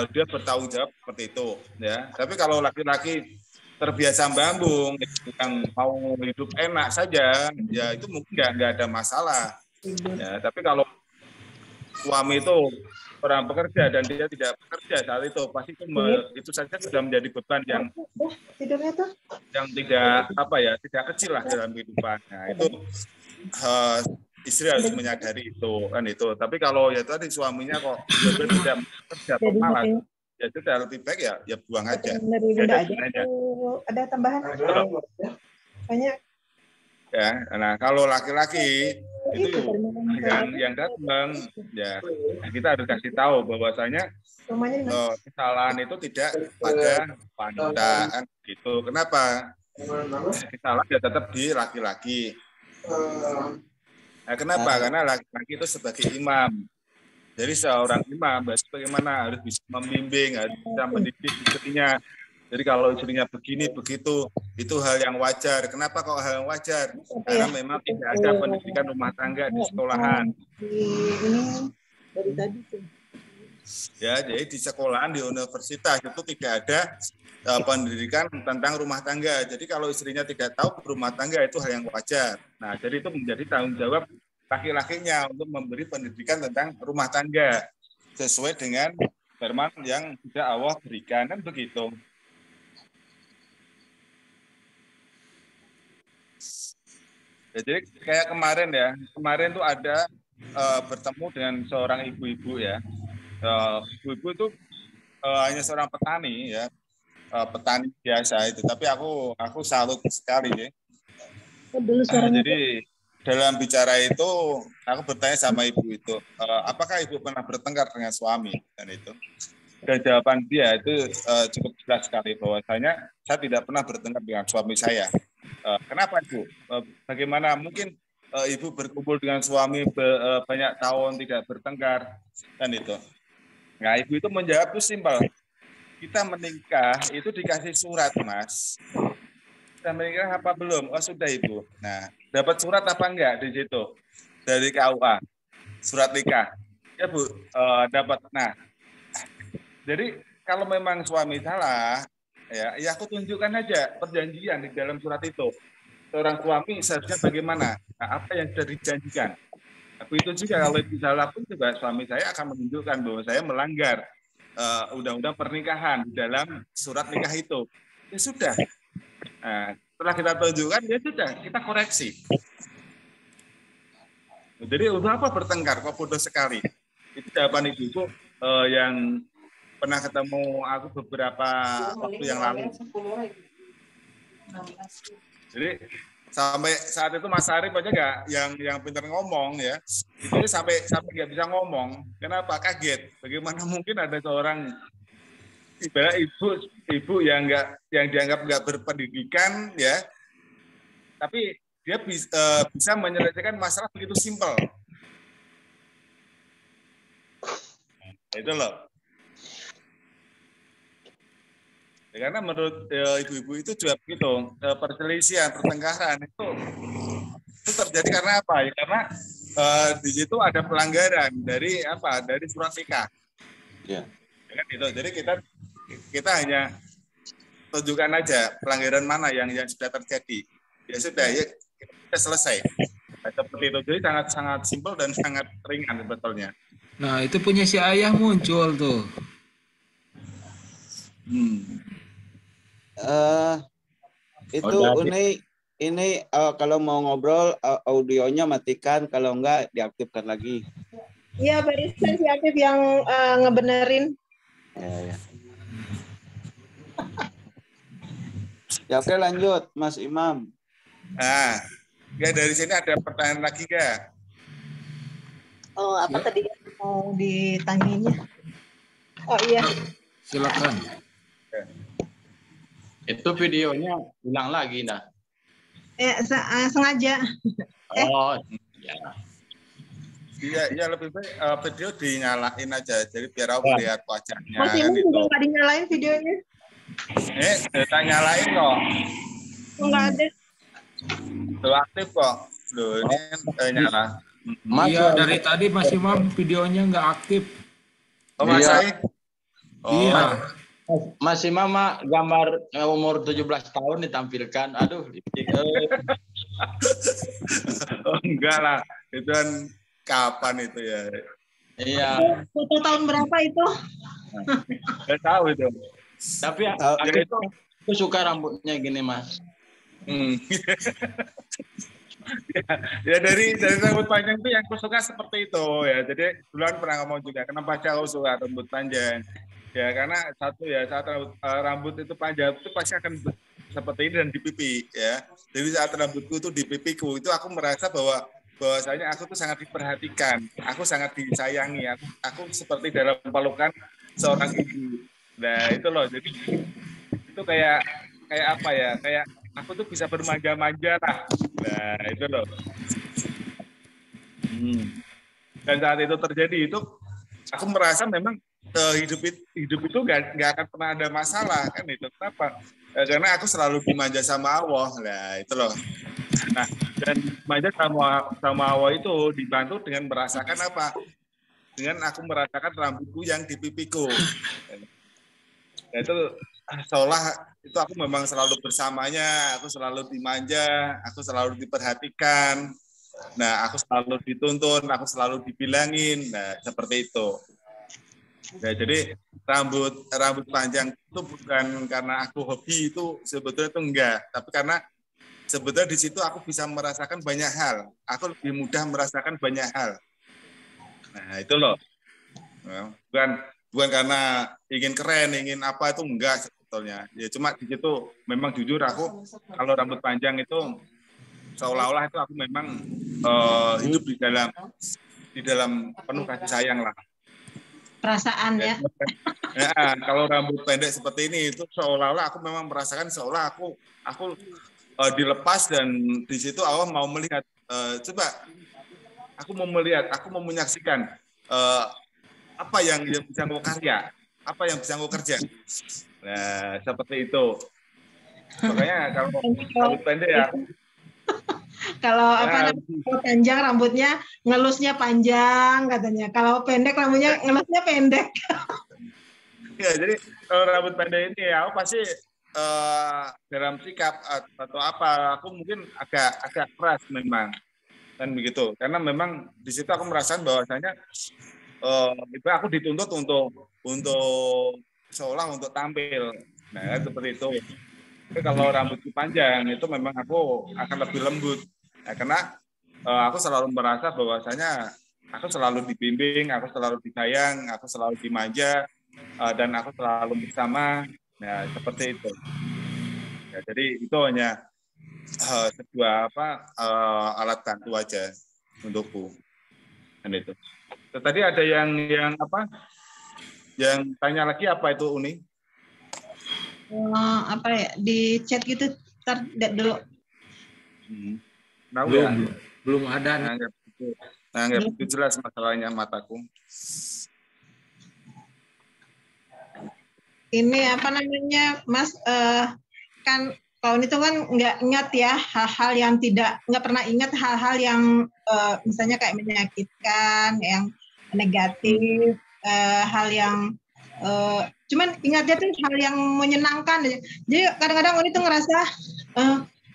dia bertanggung jawab seperti itu ya. Tapi kalau laki-laki terbiasa bambung yang mau hidup enak saja ya itu mungkin nggak ada masalah ya. Tapi kalau suami itu orang bekerja dan dia tidak bekerja saat itu pasti itu saja sudah menjadi beban yang tidak kecil lah dalam kehidupan. Nah, itu istri harus menyadari itu kan itu. Tapi kalau ya tadi suaminya kok tidak bekerja atau malas ya sudah lebih baik ya buang aja. Ada tambahan? Banyak. Ya, nah kalau laki-laki itu yang datang ya kita harus kasih tahu bahwasanya kesalahan itu tidak pada wanita kan gitu. Kenapa? Kesalahan ya tetap di laki-laki. Nah, kenapa? Karena laki-laki itu sebagai imam. Jadi seorang imam bagaimana harus bisa membimbing, harus bisa mendidik istrinya. Jadi kalau istrinya begini begitu itu hal yang wajar. Kenapa kok hal yang wajar? Karena memang tidak ada pendidikan rumah tangga di sekolahan. Ya, jadi di sekolahan di universitas itu tidak ada pendidikan tentang rumah tangga. Jadi kalau istrinya tidak tahu rumah tangga itu hal yang wajar. Nah, jadi itu menjadi tanggung jawab laki-lakinya untuk memberi pendidikan tentang rumah tangga sesuai dengan firman yang sudah Allah berikan kan begitu. Ya, jadi kayak kemarin tuh ada bertemu dengan seorang ibu-ibu ya. Ibu-ibu itu hanya seorang petani ya, petani biasa itu. Tapi aku salut sekali ya. Dulu suaranya. Jadi dalam bicara itu aku bertanya sama ibu itu, apakah ibu pernah bertengkar dengan suami dan itu. Dan jawaban dia itu cukup jelas sekali bahwasanya saya tidak pernah bertengkar dengan suami saya. Kenapa Ibu? Bagaimana mungkin Ibu berkumpul dengan suami banyak tahun tidak bertengkar dan itu. Nah, Ibu itu menjawab itu simpel. Kita menikah itu dikasih surat, Mas. Kita menikah apa belum? Oh, sudah Ibu. Nah, dapat surat apa enggak di situ? Dari KUA. Surat nikah. Ya, Bu, dapat. Nah, jadi kalau memang suami salah, ya aku tunjukkan aja perjanjian di dalam surat itu. Seorang suami seharusnya bagaimana? Nah, apa yang sudah dijanjikan? Aku itu juga kalau itu salah pun juga suami saya akan menunjukkan bahwa saya melanggar undang-undang pernikahan di dalam surat nikah itu. Ya sudah. Nah, setelah kita tunjukkan, ya sudah, kita koreksi. Jadi untuk apa bertengkar? Kok bodoh sekali? Itu jawaban ibu yang pernah ketemu aku beberapa waktu yang lalu. Jadi sampai saat itu Mas Arif aja nggak yang pintar ngomong ya, itu sampai nggak bisa ngomong. Kenapa? Kaget. Bagaimana mungkin ada seorang ibarat ibu yang dianggap nggak berpendidikan ya, tapi dia bisa menyelesaikan masalah begitu simpel. Itu loh. Ya, karena menurut ibu-ibu itu juga begitu, perselisihan, pertengkaran itu terjadi karena apa? Ya, karena di situ ada pelanggaran dari surat nikah. Ya. Ya, gitu. Jadi kita hanya tunjukkan aja pelanggaran mana yang sudah terjadi. Ya sudah, ya kita selesai. Nah, seperti itu. Jadi sangat simpel dan sangat ringan sebetulnya. Nah, itu punya si ayah muncul tuh. Itu ini kalau mau ngobrol audionya matikan, kalau enggak diaktifkan lagi. Iya, barusan si Aktif yang ngebenerin. Ya. Ya oke, lanjut Mas Imam. Nah, ya dari sini ada pertanyaan lagi gak? Oh, apa tadi yang mau ditanyainnya? Oh iya. Silakan. Itu videonya hilang lagi, nah. Sengaja. Oh, ya. Iya, lebih baik video dinyalain aja, jadi biar aku lihat wajahnya. Mas Imam juga nggak dinyalain videonya? Kita nyalain kok. Nggak ada. Tuh aktif kok. Loh, ini nyala. Iya, dari tadi Mas Imam videonya nggak aktif. Oh, Mas Said? Iya. Mas Imam gambar umur 17 tahun ditampilkan. Aduh. Oh, enggak lah. Itu kan kapan itu ya? Iya. Foto tahun berapa itu? Nggak tahu itu. Tapi aku suka rambutnya gini, Mas. Ya dari rambut panjang itu yang aku suka seperti itu ya. Jadi duluan pernah ngomong juga kenapa aku suka rambut panjang. Ya karena saat rambut itu panjang itu pasti akan seperti ini dan di pipi ya. Jadi saat rambutku itu di pipiku itu aku merasa bahwasanya aku tuh sangat diperhatikan, aku sangat disayangi, aku seperti dalam pelukan seorang ibu. Nah itu loh, jadi itu kayak apa ya, kayak aku tuh bisa bermanja-manja lah. Nah itu loh. Dan saat itu terjadi itu, aku merasa memang hidup itu nggak akan pernah ada masalah kan itu. Kenapa? Karena aku selalu dimanja sama Allah. Nah itu loh. Nah dan manja sama Allah itu dibantu dengan merasakan apa? Dengan aku merasakan rambutku yang di pipiku. Nah, itu seolah itu aku memang selalu bersamanya, aku selalu dimanja, aku selalu diperhatikan. Nah, aku selalu dituntun, aku selalu dibilangin. Nah, seperti itu. Nah, jadi rambut panjang itu bukan karena aku hobi, itu sebetulnya itu enggak, tapi karena sebetulnya di situ aku bisa merasakan banyak hal. Aku lebih mudah merasakan banyak hal. Nah, itu loh. Bukan karena ingin keren, ingin apa itu enggak sebetulnya. Ya cuma di situ memang jujur aku kalau rambut panjang itu seolah-olah itu aku memang hidup di dalam penuh kasih sayang lah. Perasaan ya. Ya, kalau rambut pendek seperti ini itu seolah-olah aku memang merasakan seolah aku dilepas dan di situ Allah mau melihat. Coba aku mau melihat, aku mau menyaksikan apa yang bisa aku karya, apa yang bisa aku kerja. Nah, seperti itu. Makanya kalau rambut pendek ya. Kalau panjang rambutnya ngelusnya panjang katanya. Kalau pendek rambutnya ngelusnya pendek. Ya, jadi kalau rambut pendek ini ya aku pasti dalam sikap atau apa aku mungkin agak keras memang kan begitu. Karena memang di situ aku merasakan bahwasanya itu aku dituntut untuk seolah untuk tampil. Nah, seperti itu. Tapi kalau rambutku panjang itu memang aku akan lebih lembut. Nah, karena aku selalu merasa bahwasanya aku selalu dibimbing, aku selalu disayang, aku selalu dimanja, dan aku selalu bersama. Nah, seperti itu. Ya, jadi itu hanya sebuah alat bantu aja untukku. Dan itu. Tadi ada yang apa? Yang tanya lagi apa itu Uni? Apa ya di chat gitu ntar dulu. Nah, belum ada. Nggak begitu jelas masalahnya mataku. Ini apa namanya Mas kan tahun itu kan nggak ingat ya hal-hal yang nggak pernah ingat hal-hal yang misalnya kayak menyakitkan, yang negatif, hal yang cuman ingatnya tuh hal yang menyenangkan. Jadi kadang-kadang Uni tuh ngerasa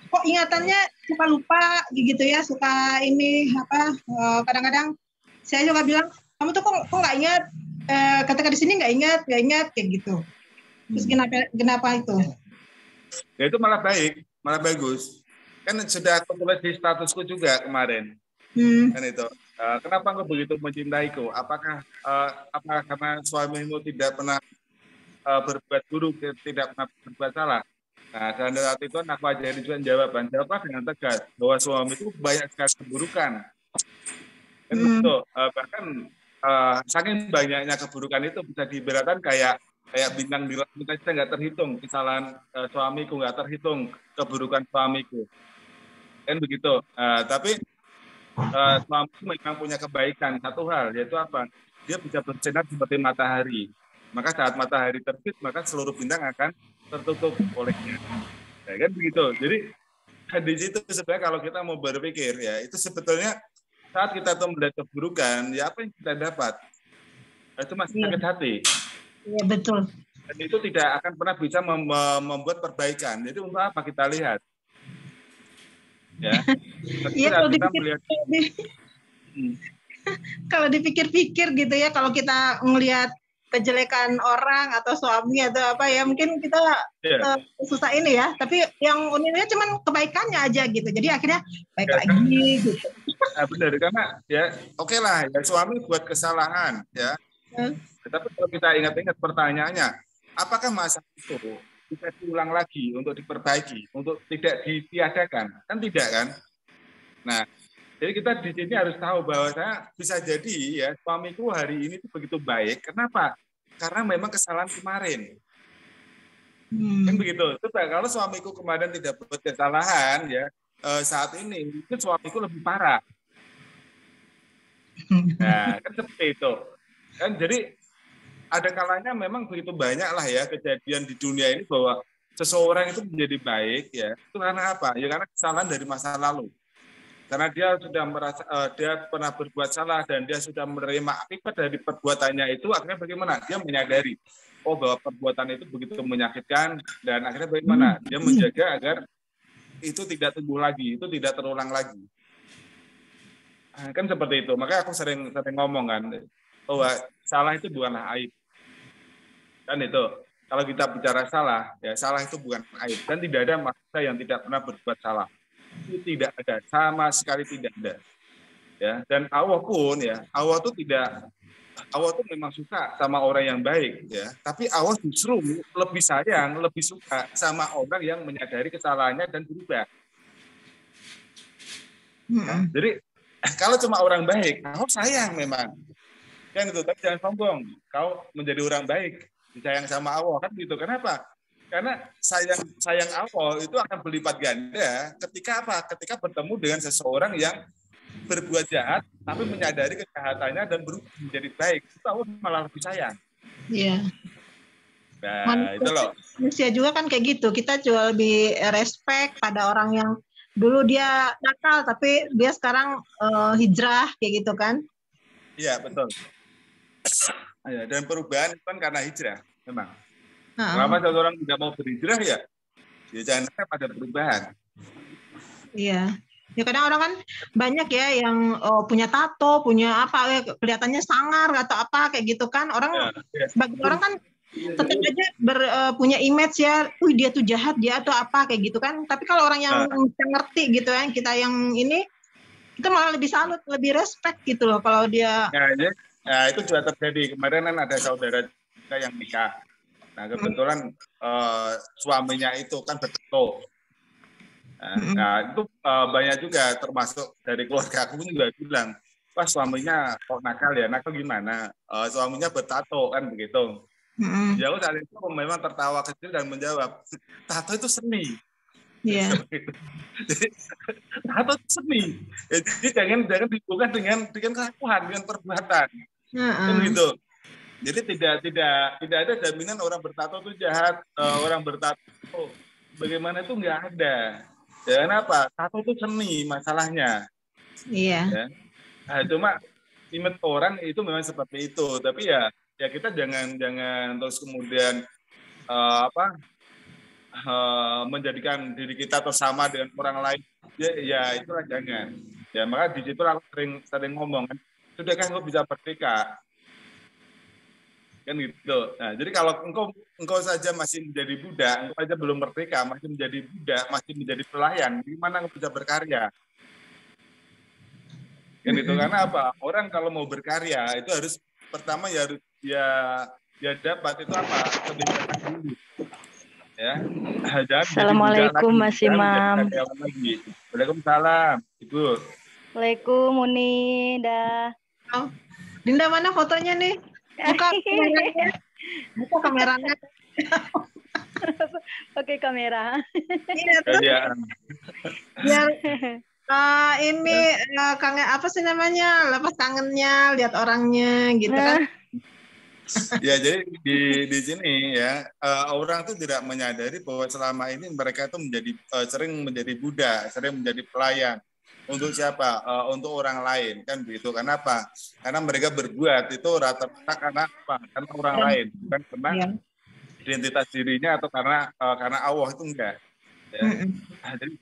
kok ingatannya suka lupa gitu ya, suka ini apa kadang-kadang saya juga bilang kamu tuh kok nggak ingat, kata-kata di sini nggak ingat kayak gitu. Terus kenapa itu? Ya itu malah baik, malah bagus. Kan sudah aku tulis di statusku juga kemarin. Kan itu. Kenapa engkau begitu mencintaiku? Apakah karena suamimu tidak pernah berbuat buruk, tidak pernah berbuat salah? Nah, dan saat itu aku ajarin juga jawaban dengan tegas bahwa suami itu banyak sekali keburukan. Kan betul. Bahkan saking banyaknya keburukan itu bisa diibaratkan kayak bintang di langit kita nggak terhitung, kesalahan suamiku nggak terhitung, keburukan suamiku. Kan begitu. Tapi suamiku memang punya kebaikan satu hal, yaitu apa? Dia bisa bersinar seperti matahari. Maka saat matahari terbit, maka seluruh bintang akan tertutup olehnya. Ya, kan begitu. Jadi di situ sebenarnya kalau kita mau berpikir ya, itu sebetulnya saat kita tuh melihat keburukan, ya apa yang kita dapat? Itu masih sakit hati. Iya betul. Dan itu tidak akan pernah bisa membuat perbaikan. Jadi untuk apa kita lihat? Ya. Iya kalau dipikir-pikir gitu ya, kalau kita melihat kejelekan orang atau suami atau apa ya, mungkin kita susah ini ya. Tapi yang uniknya cuman kebaikannya aja gitu. Jadi akhirnya baik lagi gitu. Nah, benar karena ya oke lah ya suami buat kesalahan ya. Tapi kalau kita ingat-ingat pertanyaannya, apakah masalah itu bisa diulang lagi untuk diperbaiki, untuk tidak ditiadakan? Kan tidak kan? Nah, jadi kita di sini harus tahu bahwa saya bisa jadi ya suamiku hari ini itu begitu baik. Kenapa? Karena memang kesalahan kemarin. Kan begitu. Coba kalau suamiku kemarin tidak buat kesalahan ya saat ini itu suamiku lebih parah. Nah, kan seperti itu. Kan jadi ada kalanya memang begitu banyak lah ya kejadian di dunia ini bahwa seseorang itu menjadi baik ya itu karena apa? Ya karena kesalahan dari masa lalu. Karena dia sudah merasa dia pernah berbuat salah dan dia sudah menerima akibat dari perbuatannya itu, akhirnya bagaimana? Dia menyadari bahwa perbuatan itu begitu menyakitkan dan akhirnya bagaimana? Dia menjaga agar itu tidak tumbuh lagi, itu tidak terulang lagi. Kan seperti itu. Makanya aku sering ngomong kan bahwa salah itu bukanlah aib. Kan itu. Kalau kita bicara salah, ya salah itu bukan aib dan tidak ada manusia yang tidak pernah berbuat salah. Itu tidak ada, sama sekali tidak ada. Ya, dan Allah pun ya, Allah tuh memang suka sama orang yang baik ya, tapi Allah justru lebih sayang, lebih suka sama orang yang menyadari kesalahannya dan berubah. Nah, jadi kalau cuma orang baik, Allah sayang memang. Kan itu, tapi jangan sombong. Kau menjadi orang baik, disayang sama Allah kan gitu. Kenapa? Karena sayang Allah itu akan berlipat ganda ketika apa? Ketika bertemu dengan seseorang yang berbuat jahat tapi menyadari kejahatannya dan berubah menjadi baik. Itu Allah malah lebih sayang. Iya. Nah, itu loh. Manusia juga kan kayak gitu. Kita juga lebih respect pada orang yang dulu dia nakal tapi dia sekarang hijrah kayak gitu kan? Iya, betul. Dan perubahan itu kan karena hijrah, memang. Kenapa seseorang tidak mau berhijrah ya? Ya jangan pada perubahan. Iya. Ya kadang orang kan banyak ya yang punya tato, punya apa, kelihatannya sangar atau apa kayak gitu kan. Orang bagi orang kan tetap aja punya image ya, dia tuh jahat, dia atau apa kayak gitu kan. Tapi kalau orang yang ngerti gitu kan, kita yang ini, kita malah lebih salut, lebih respect gitu loh kalau dia. Nah, itu juga terjadi. Kemarin kan ada saudara kita yang nikah. Nah, kebetulan suaminya itu kan bertato. Nah, itu banyak juga termasuk dari keluarga aku juga bilang, wah suaminya kok nakal ya, nakal gimana? Suaminya bertato kan begitu. Ya aku saat itu memang tertawa kecil dan menjawab, tato itu seni. Iya. Jadi tato itu seni. Jadi jangan dihubungkan dengan kelakuan, dengan perbuatan. Kan gitu. Jadi tidak ada jaminan orang bertato itu jahat, orang bertato bagaimana itu nggak ada. Ya, kenapa? Tato itu seni masalahnya. Iya. Ya. Nah, cuma image orang itu memang seperti itu. Tapi ya kita jangan terus kemudian menjadikan diri kita atau sama dengan orang lain. Ya itulah jangan. Ya maka di situ aku sering ngomong kan, sudahkah engkau bisa merdeka? Kan gitu. Nah, jadi kalau engkau saja masih menjadi budak, engkau saja belum merdeka, masih menjadi budak, masih menjadi pelayan, gimana engkau bisa berkarya? Kan itu karena apa? Orang kalau mau berkarya itu harus pertama ya harus dia dapat itu apa? Kebebasan dulu. Ya. Assalamualaikum Mas Imam. Waalaikumsalam, Ibu. Waalaikumsalam Uni, dah. Oh, Dinda mana fotonya nih? Buka kameranya. Buka kameranya. Pakai kamera. Iya tuh. Ya. Ini kangen apa sih namanya? Lepas kangennya, lihat orangnya gitu kan. Ya jadi di sini ya orang itu tidak menyadari bahwa selama ini mereka itu sering menjadi budak, sering menjadi pelayan. Untuk siapa? Untuk orang lain kan begitu. Kenapa? Karena mereka berbuat itu rata-rata karena apa? Karena orang lain, bukan karena identitas dirinya atau karena Allah itu enggak. Ya. Jadi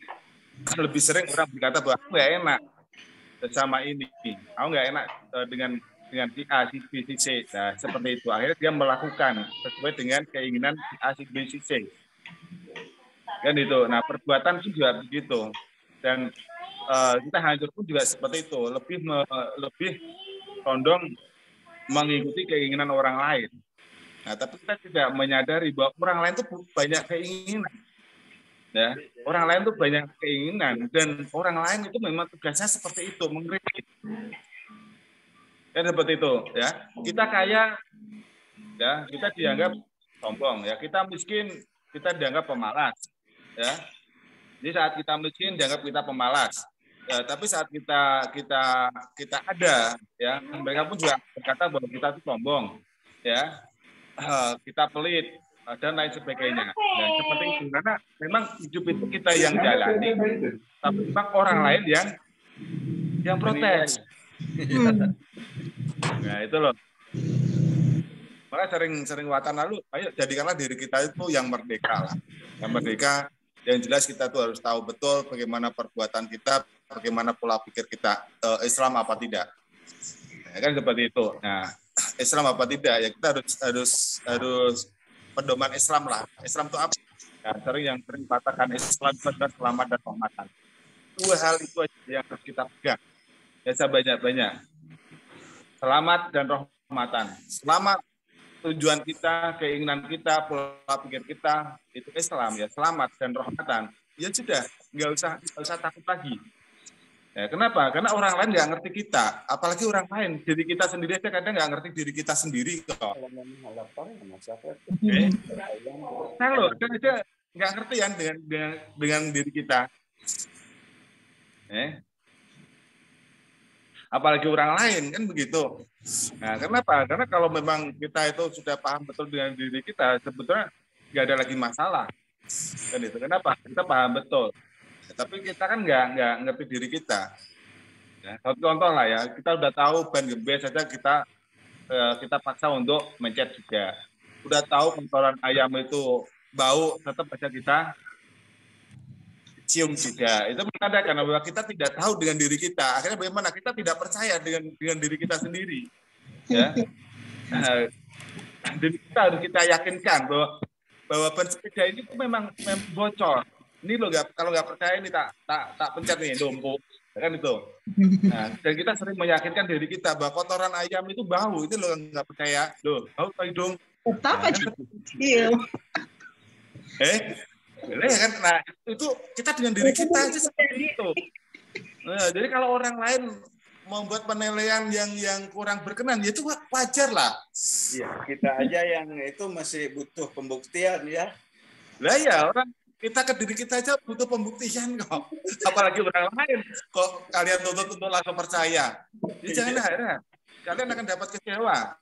lebih sering orang berkata bahwa aku nggak enak sama ini, aku nggak enak dengan si A, si B, si C. Nah, seperti itu. Akhirnya dia melakukan sesuai dengan keinginan si A, si B, si C. Kan itu. Nah, perbuatan itu juga begitu. Dan kita hancur pun juga seperti itu, lebih condong mengikuti keinginan orang lain. Nah, tapi kita tidak menyadari bahwa orang lain itu banyak keinginan. Ya, orang lain itu banyak keinginan dan orang lain itu memang tugasnya seperti itu, mengkritik. Ya seperti itu, ya. Kita kaya, ya, kita dianggap sombong, ya. Kita miskin, kita dianggap pemalas, ya. Jadi saat kita miskin dianggap kita pemalas. Ya, tapi saat kita ada, ya, mereka pun juga berkata bahwa kita itu sombong, ya, kita pelit dan lain sebagainya. Ya, seperti itu karena memang hidup itu kita yang jalani, tapi memang orang lain yang protes. Nah itu loh. Maka sering watan lalu, ayo jadikanlah diri kita itu yang merdeka lah, yang merdeka. Yang jelas kita tuh harus tahu betul bagaimana perbuatan kita, bagaimana pola pikir kita, Islam apa tidak, ya, kan seperti itu. Nah, Islam apa tidak ya kita harus pedoman Islam lah. Islam itu apa? Ya, yang sering katakan Islam itu adalah selamat dan rahmatan. Dua hal itu aja yang harus kita pegang. Ya, sebanyak-banyak. Selamat dan rahmatan. Selamat tujuan kita, keinginan kita, pola pikir kita, itu Islam ya. Selamat dan rahmatan. Ya sudah, nggak usah takut lagi. Ya, kenapa? Karena orang lain nggak ngerti kita, apalagi orang lain. Diri kita sendiri aja kadang nggak ngerti diri kita sendiri kok. Kalau kadang aja nggak ngerti ya dengan diri kita. Apalagi orang lain kan begitu. Nah, kenapa? Karena kalau memang kita itu sudah paham betul dengan diri kita, sebetulnya nggak ada lagi masalah. Dan itu kenapa? Kita paham betul. Tapi kita kan nggak ngerti diri kita. Ya, satu contoh lah ya, kita udah tahu ban gembes saja kita paksa untuk mencet juga. Udah tahu kotoran ayam itu bau, tetap aja kita cium juga. Itu menandakan bahwa kita tidak tahu dengan diri kita. Akhirnya bagaimana? Kita tidak percaya dengan diri kita sendiri. Ya. Diri kita harus kita yakinkan bahwa ban sepeda ini tuh memang bocor. Ini lo kalau nggak percaya ini tak pencet nih lumpuh, kan itu. Nah, dan kita sering meyakinkan diri kita bahwa kotoran ayam itu bau. Itu lo nggak percaya, lo bau ke hidung. Tetap aja. Iya. Kan? Nah, itu kita dengan diri kita aja seperti itu. Nah, jadi kalau orang lain membuat penilaian yang kurang berkenan, ya itu wajar lah. Iya, kita aja yang itu masih butuh pembuktian ya. Lah ya, kita ke diri kita aja butuh pembuktian kok. Apalagi orang lain. Kok kalian tuntut untuk langsung percaya. Jadi jangan akhirnya. Kalian akan dapat kecewa.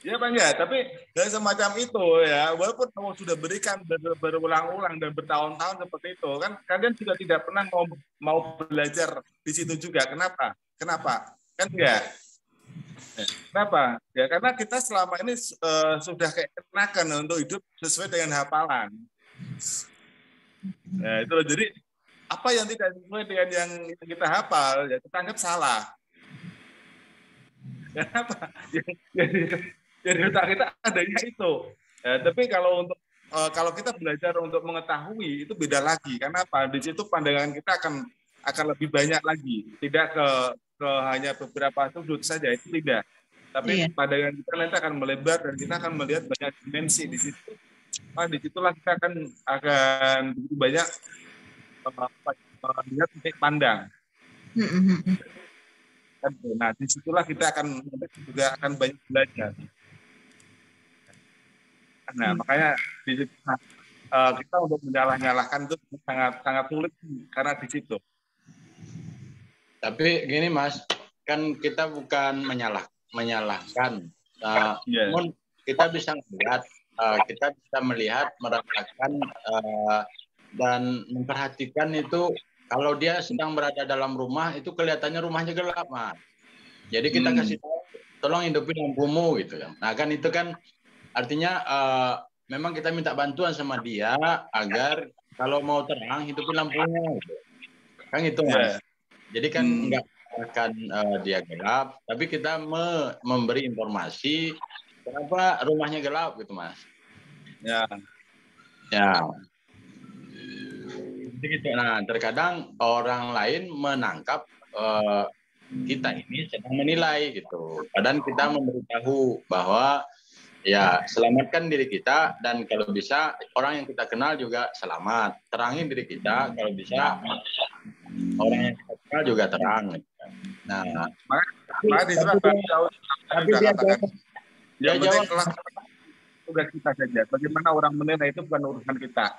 Ya Pak enggak, tapi dari semacam itu ya, walaupun kamu sudah berikan berulang-ulang dan bertahun-tahun seperti itu, kan kalian juga tidak pernah mau belajar di situ juga. Kenapa? Kan enggak. Kenapa? Ya karena kita selama ini sudah kenakan untuk hidup sesuai dengan hafalan. Nah, itu loh. Jadi apa yang tidak sesuai dengan yang kita hafal, ya kita anggap salah. Kenapa? Jadi otak kita adanya itu. Ya, tapi kalau kita belajar untuk mengetahui itu beda lagi. Karena apa? Di situ pandangan kita akan lebih banyak lagi. Tidak ke hanya beberapa sudut saja, itu tidak. Tapi pandangan kita nanti akan melebar dan kita akan melihat banyak dimensi di situ. Nah, disitulah kita akan begitu banyak melihat titik pandang. Nah, disitulah kita juga akan banyak belajar. Nah, makanya di situ, kita untuk menyalah-nyalahkan itu sangat sulit karena di situ. Tapi gini Mas, kan kita bukan menyalahkan. Namun kita bisa melihat, merasakan dan memperhatikan itu. Kalau dia sedang berada dalam rumah, itu kelihatannya rumahnya gelap, Mas. Jadi kita kasih tahu, tolong hidupin lampumu, gitu kan. Nah, kan itu kan artinya memang kita minta bantuan sama dia agar kalau mau terang, hidupin lampunya. Gitu. Kan itu, Mas. Jadi kan nggak akan dia gelap, tapi kita memberi informasi kenapa rumahnya gelap, gitu, Mas. Ya. Nah, terkadang orang lain menangkap kita ini sedang menilai gitu. Padahal kita memberitahu bahwa ya selamatkan diri kita dan kalau bisa orang yang kita kenal juga selamat. Terangin diri kita, kalau bisa orang yang kita kenal juga terang. Nah, yang penting tugas kita saja. Bagaimana orang menilai itu bukan urusan kita.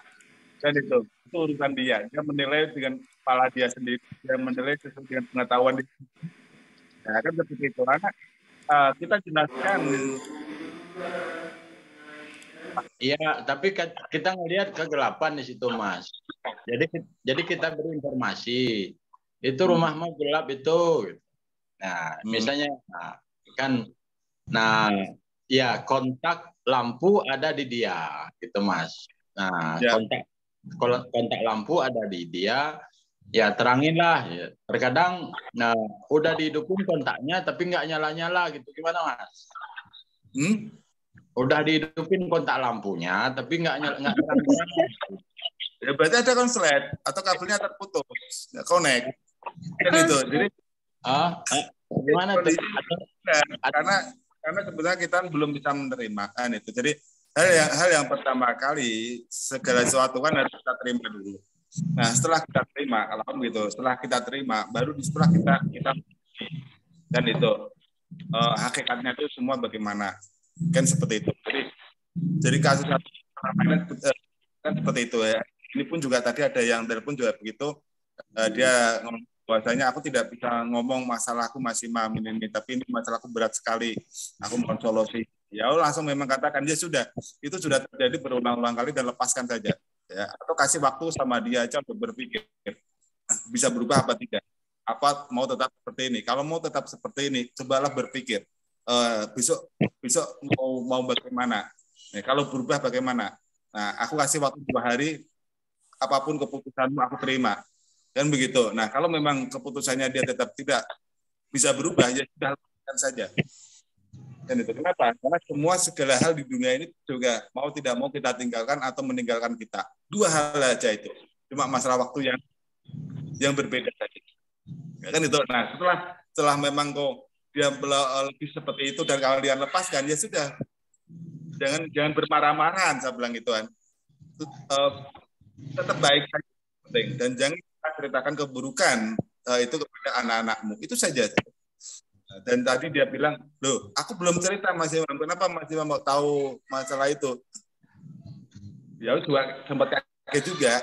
Dan itu urusan dia. Dia menilai dengan kepala dia sendiri. Dia menilai sesuai dengan pengetahuan dia. Nah, kan seperti itu. Karena kita jelaskan. Iya, tapi kita ngelihat kegelapan di situ, Mas. Jadi kita beri informasi. Itu rumahmu gelap itu. Nah, misalnya, ya kontak lampu ada di dia, gitu, Mas. Nah, kontak lampu ada di dia, ya teranginlah. Ya. Terkadang, udah dihidupin kontaknya, tapi nggak nyala-nyala gitu. Gimana, Mas? Udah dihidupin kontak lampunya, tapi nggak terang. Ya berarti ada konslet atau kabelnya terputus, nggak connect. Kan itu. Jadi gimana tuh? Karena sebenarnya kita belum bisa menerima kan itu. Jadi hal yang pertama kali segala sesuatu kan harus kita terima dulu. Nah setelah kita terima, kalau gitu, setelah kita terima, baru setelah kita dan itu hakikatnya itu semua bagaimana kan seperti itu. Jadi kasus kan seperti itu ya. Ini pun juga tadi ada yang telepon juga begitu. Dia ngomong bahwasanya aku tidak bisa ngomong masalahku masih ini, tapi ini masalahku berat sekali. Aku mohon solusi. Ya langsung memang katakan ya sudah, itu sudah terjadi berulang-ulang kali dan lepaskan saja. Ya, atau kasih waktu sama dia aja untuk berpikir bisa berubah apa tidak. Apa mau tetap seperti ini? Kalau mau tetap seperti ini, cobalah berpikir besok mau bagaimana? Nah, kalau berubah bagaimana? Nah, aku kasih waktu 2 hari, apapun keputusanmu aku terima. Kan begitu. Nah, kalau memang keputusannya dia tetap tidak bisa berubah, ya sudah lakukan saja. Dan itu kenapa? Karena segala hal di dunia ini juga mau tidak mau kita tinggalkan atau meninggalkan kita. 2 hal aja itu. Cuma masalah waktu yang berbeda tadi. Ya, kan itu. Nah, setelah memang kok dia lebih seperti itu dan kalian lepaskan, ya sudah. Jangan bermarah-marahan, saya bilang gitu kan. Tetap baik penting dan jangan kita ceritakan keburukan itu kepada anak-anakmu. Itu saja. Dan tadi dia bilang, loh, aku belum cerita Mas Imam. Kenapa Mas Imam mau tahu masalah itu? Ya juga sempat kaget juga.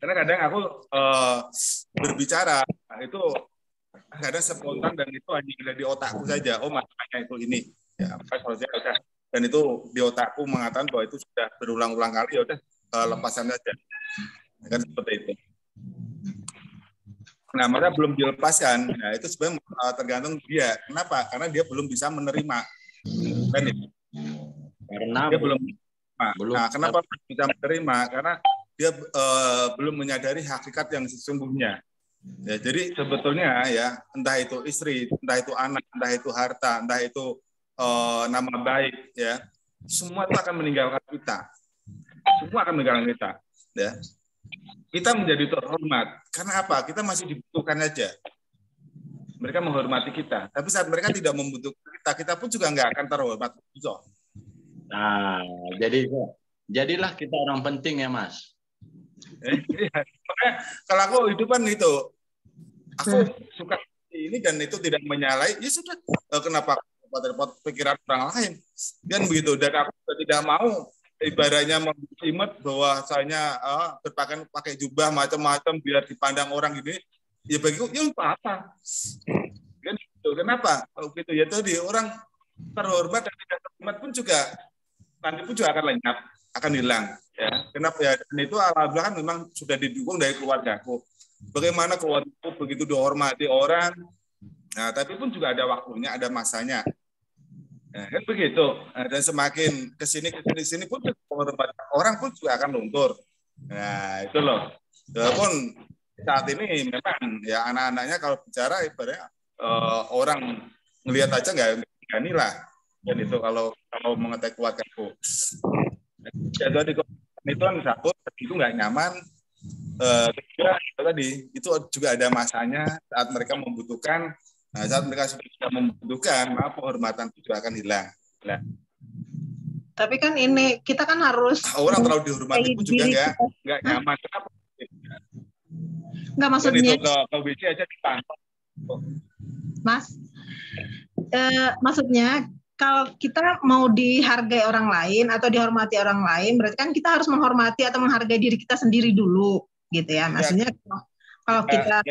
Karena kadang aku berbicara itu kadang spontan dan itu hanya ada di otakku saja. Oh, masalahnya itu ini. Ya, udah. Dan itu di otakku mengatakan bahwa itu sudah berulang-ulang kali. Ya udah, lepasan saja. Kan seperti itu. Nah, maka belum dilepaskan. Nah, itu sebenarnya tergantung dia. Kenapa? Karena dia belum bisa menerima. Kan itu. Karena dia belum. Nah, kenapa belum bisa menerima? Karena dia belum menyadari hakikat yang sesungguhnya. Ya, jadi sebetulnya ya, entah itu istri, entah itu anak, entah itu harta, entah itu nama baik, ya, semua itu akan meninggalkan kita. Semua akan meninggalkan kita. Ya. Kita menjadi terhormat. Karena apa? Kita masih dibutuhkan aja. Mereka menghormati kita. Tapi saat mereka tidak membutuhkan kita pun juga nggak akan terhormat. Nah, jadilah kita orang penting ya, Mas. Kalau aku hidupan itu, aku suka ini dan itu tidak menyalahi, ya sudah. Kenapa repot pikiran orang lain? Dan begitu. Dan aku tidak mau ibaratnya membuat bahwasanya berpakaian pakai jubah macam-macam biar dipandang orang gini, ya bagiku ya apa? Kan gitu. Kenapa? Kalau gitu ya tadi orang terhormat dan tidak terhormat pun juga nanti pun juga akan lenyap, akan hilang. Ya, kenapa ya? Dan itu alhamdulillah kan memang sudah didukung dari keluargaku. Bagaimana keluargaku begitu dihormati orang, nah tapi pun juga ada waktunya, ada masanya. Nah, kan begitu. Nah, dan semakin kesini pun orang pun juga akan luntur. Nah itu loh. Walaupun saat ini memang ya anak-anaknya kalau bicara ibaratnya orang ngelihat aja nggak berani lah. Dan itu kalau mengetahui keluargaku. Jadi itu kan satu itu nggak nyaman. Kedua tadi itu juga ada masanya saat mereka membutuhkan. Nah, saat mereka sudah membutuhkan, maka penghormatan itu akan hilang. Nah. Tapi kan ini kita kan harus orang terlalu dihormati pun juga nggak nyaman. Kenapa? Nggak maksudnya. Dan itu ke WC aja dipantau. Mas, maksudnya kalau kita mau dihargai orang lain atau dihormati orang lain, berarti kan kita harus menghormati atau menghargai diri kita sendiri dulu, gitu ya. Maksudnya kalau kita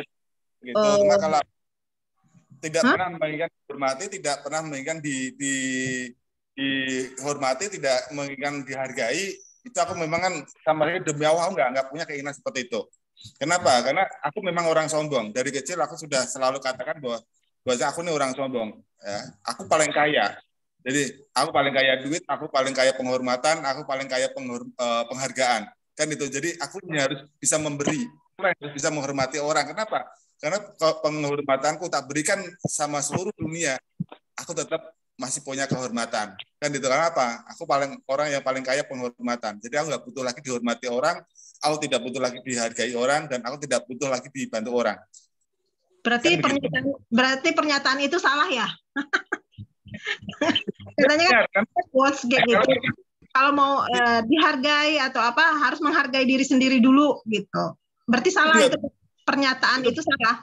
gitu. Kalau tidak pernah menginginkan dihormati, tidak pernah menginginkan dihormati, tidak menginginkan dihargai, itu aku memang kan sama demi Allah nggak punya keinginan seperti itu. Kenapa? Karena aku memang orang sombong. Dari kecil aku sudah selalu katakan bahwa aku ini orang sombong. Ya. Aku paling kaya. Jadi aku paling kaya duit, aku paling kaya penghormatan, aku paling kaya penghargaan. Kan itu. Jadi aku harus bisa memberi, harus bisa menghormati orang. Kenapa? Karena penghormatanku tak berikan sama seluruh dunia, aku tetap masih punya kehormatan. Kan itu kan apa? Aku orang yang paling kaya penghormatan. Jadi aku nggak butuh lagi dihormati orang, aku tidak butuh lagi dihargai orang, dan aku tidak butuh lagi dibantu orang. Berarti pernyataan itu salah ya? Katanya kan quotes kayak gitu. Kalau mau dihargai atau apa harus menghargai diri sendiri dulu gitu. Berarti salah itu pernyataan itu salah.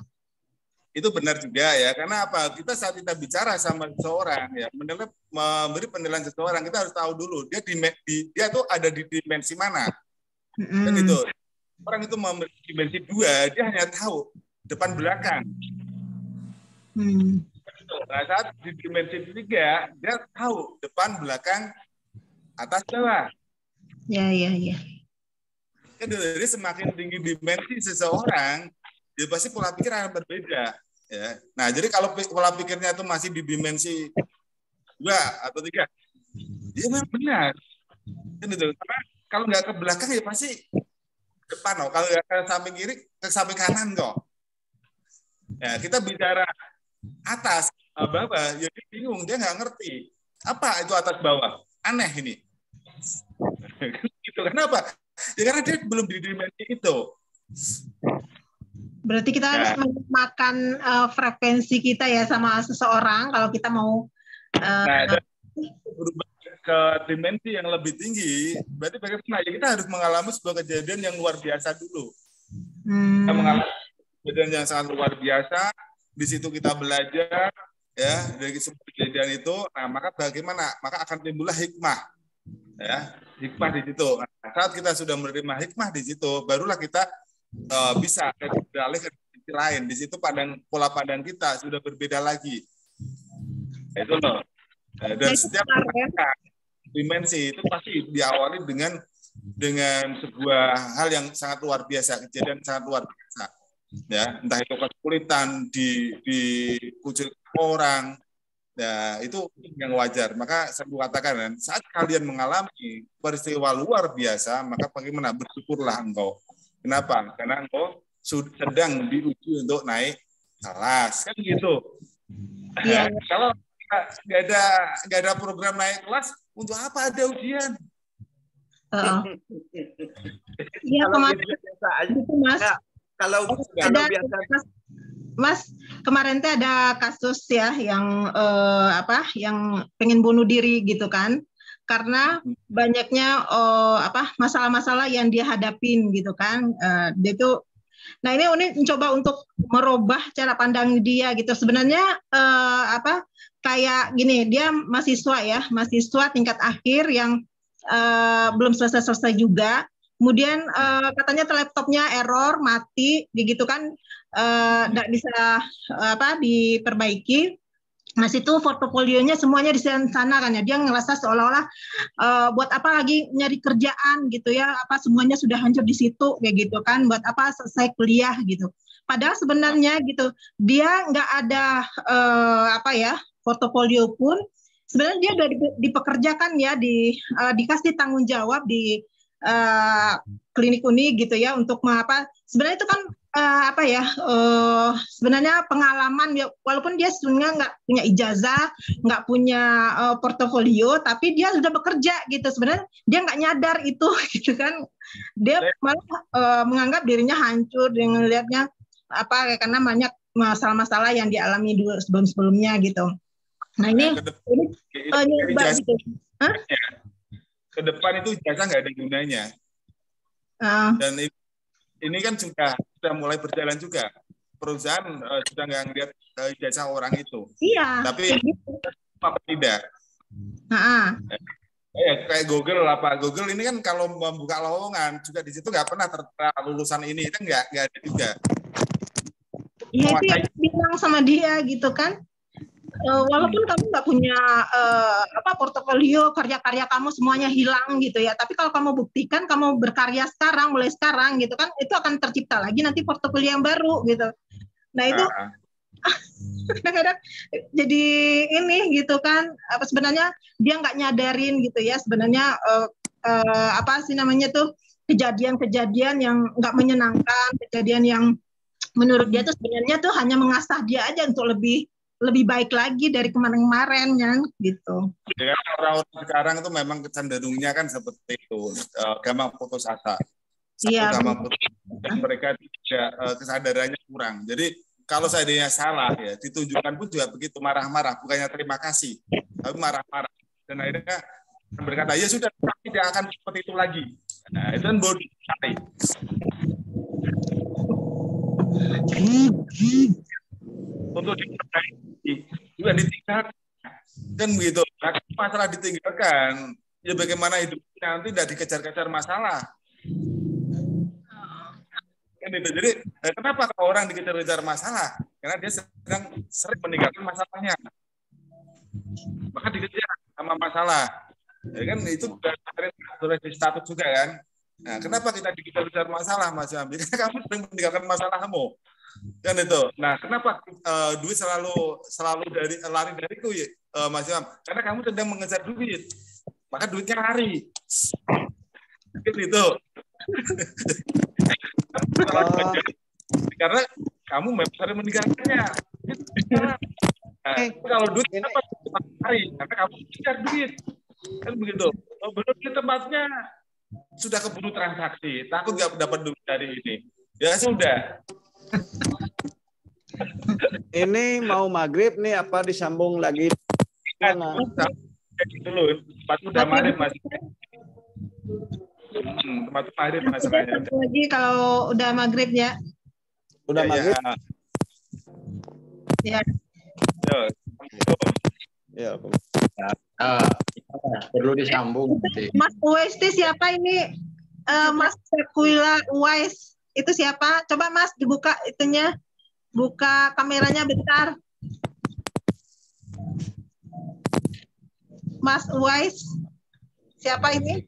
Itu benar juga ya, karena apa? Kita saat kita bicara sama seseorang ya, memberi penilaian seseorang, kita harus tahu dulu dia tuh ada di dimensi mana. Dan itu orang itu memiliki dimensi 2, dia hanya tahu depan belakang. Nah, saat di dimensi 3, dia tahu depan belakang atas bawah. Ya. Jadi semakin tinggi dimensi seseorang, dia pasti pola pikir akan berbeda. Ya. Nah, jadi kalau pola pikirnya itu masih di dimensi 2 atau 3, dia memang benar. Kan itu. Karena kalau nggak ke belakang ya pasti depan. Kalau nggak ke samping kiri, ke samping kanan kok. Ya, kita bicara atas, bawah, ya dia bingung, dia nggak ngerti. Apa itu atas bawah? Aneh ini. Gitu. Kenapa? Ya karena dia belum di dimensi itu. Berarti kita harus makan frekuensi kita ya sama seseorang kalau kita mau berubah ke dimensi yang lebih tinggi. Berarti bagaimana? Ya kita harus mengalami sebuah kejadian yang luar biasa dulu. Kita mengalami kejadian yang sangat luar biasa. Di situ kita belajar ya dari sebuah kejadian itu. Nah, maka bagaimana? Maka akan timbullah hikmah. Ya, hikmah di situ. Nah, saat kita sudah menerima hikmah di situ, barulah kita bisa beralih ke sisi lain. Di situ pola pandang kita sudah berbeda lagi. Itu loh. Dan setiap dimensi itu pasti diawali dengan sebuah hal yang sangat luar biasa, kejadian sangat luar biasa. Ya, entah itu kesulitan di kucil orang. Ya, itu yang wajar. Maka saya katakan, saat kalian mengalami peristiwa luar biasa, maka bagaimana? Bersyukurlah engkau. Kenapa? Karena engkau sedang diuji untuk naik kelas, kan gitu. Ya. Kalau nggak ada program naik kelas, untuk apa ada ujian? Iya, kemarin itu Mas. Kalau biasa. Mas, kemarin teh ada kasus ya yang yang pengen bunuh diri gitu kan, karena banyaknya masalah-masalah yang dia hadapin gitu kan. Dia tuh, nah ini mencoba untuk merubah cara pandang dia gitu. Sebenarnya kayak gini, dia mahasiswa tingkat akhir yang belum selesai juga. Kemudian katanya laptopnya error, mati, gitu kan, nggak bisa diperbaiki. Nah, situ portofolionya semuanya di sana kan ya. Dia ngerasa seolah-olah buat apa lagi nyari kerjaan gitu ya, semuanya sudah hancur di situ kayak gitu kan. Buat apa selesai kuliah gitu. Padahal sebenarnya gitu, dia nggak ada portofolio pun. Sebenarnya dia udah dipekerjakan ya, dikasih tanggung jawab di klinik Uni gitu ya, untuk sebenarnya itu kan sebenarnya pengalaman ya, walaupun dia sebenarnya nggak punya ijazah, nggak punya portofolio, tapi dia sudah bekerja gitu. Sebenarnya dia nggak nyadar itu gitu kan, dia malah menganggap dirinya hancur dengan melihatnya karena banyak masalah-masalah yang dialami dulu sebelumnya gitu. Nah ini nyoba gitu. Ke depan itu ijazah nggak ada gunanya. Dan ini kan sudah mulai berjalan juga. Perusahaan sudah nggak ngelihat ijazah orang itu. Iya. Tapi apa tidak? Kayak Google Google ini kan kalau membuka lowongan juga di situ nggak pernah tertera lulusan ini, itu nggak ada juga. Iya, itu bilang sama dia gitu kan. Walaupun kamu nggak punya portofolio, karya-karya kamu semuanya hilang gitu ya, tapi kalau kamu buktikan kamu berkarya mulai sekarang gitu kan, itu akan tercipta lagi nanti portofolio yang baru gitu. Nah itu kadang-kadang jadi ini gitu kan, sebenarnya dia nggak nyadarin gitu ya, sebenarnya kejadian-kejadian yang nggak menyenangkan, kejadian yang menurut dia tuh sebenarnya tuh hanya mengasah dia aja untuk lebih lebih baik lagi dari kemarin-kemarin kan gitu. Ya, orang-orang sekarang itu memang kecenderungnya kan seperti itu, gampang putus asa. Iya. Gampang putus asa, dan mereka tidak kesadarannya kurang. Jadi kalau seandainya salah ya ditunjukkan pun juga begitu, marah-marah, bukannya terima kasih, tapi marah-marah. Dan akhirnya berkata ya sudah tidak akan seperti itu lagi. Nah itu kan bodoh sekali. Untuk diperbaiki juga ditinggalkan kan begitu. Nah, masalah ditinggalkan ya bagaimana hidupnya nanti tidak dikejar-kejar masalah kan itu. Jadi kenapa kalau orang dikejar-kejar masalah? Karena dia sering meninggalkan masalahnya, maka dikejar sama masalah ya kan. Itu sudah di status juga kan. Nah, kenapa kita dikejar-kejar masalah, Mas Yambi? Karena kamu sering meninggalkan masalahmu kan itu. Nah, kenapa duit selalu lari dariku ya, Mas Yam? Karena kamu sedang mengejar duit, maka duitnya lari kan itu. Karena kamu memang sering meninggalkannya. Nah, kalau duit kenapa lari? Karena kamu mengejar duit kan begitu. Belum di tempatnya sudah keburu transaksi, takut nggak dapat duit dari ini. Ya sudah. Ini mau maghrib nih, apa disambung lagi? Mana? Dulu, tempat udah maghrib Mas. Tempat maghrib masalahnya. Lagi kalau udah maghrib ya. Udah maghrib? Ya. Ya. Perlu disambung. Mas Uwais itu siapa ini? Mas Sekuila Uwais itu siapa? Coba Mas dibuka itunya, buka kameranya bentar. Mas Uwais siapa ini?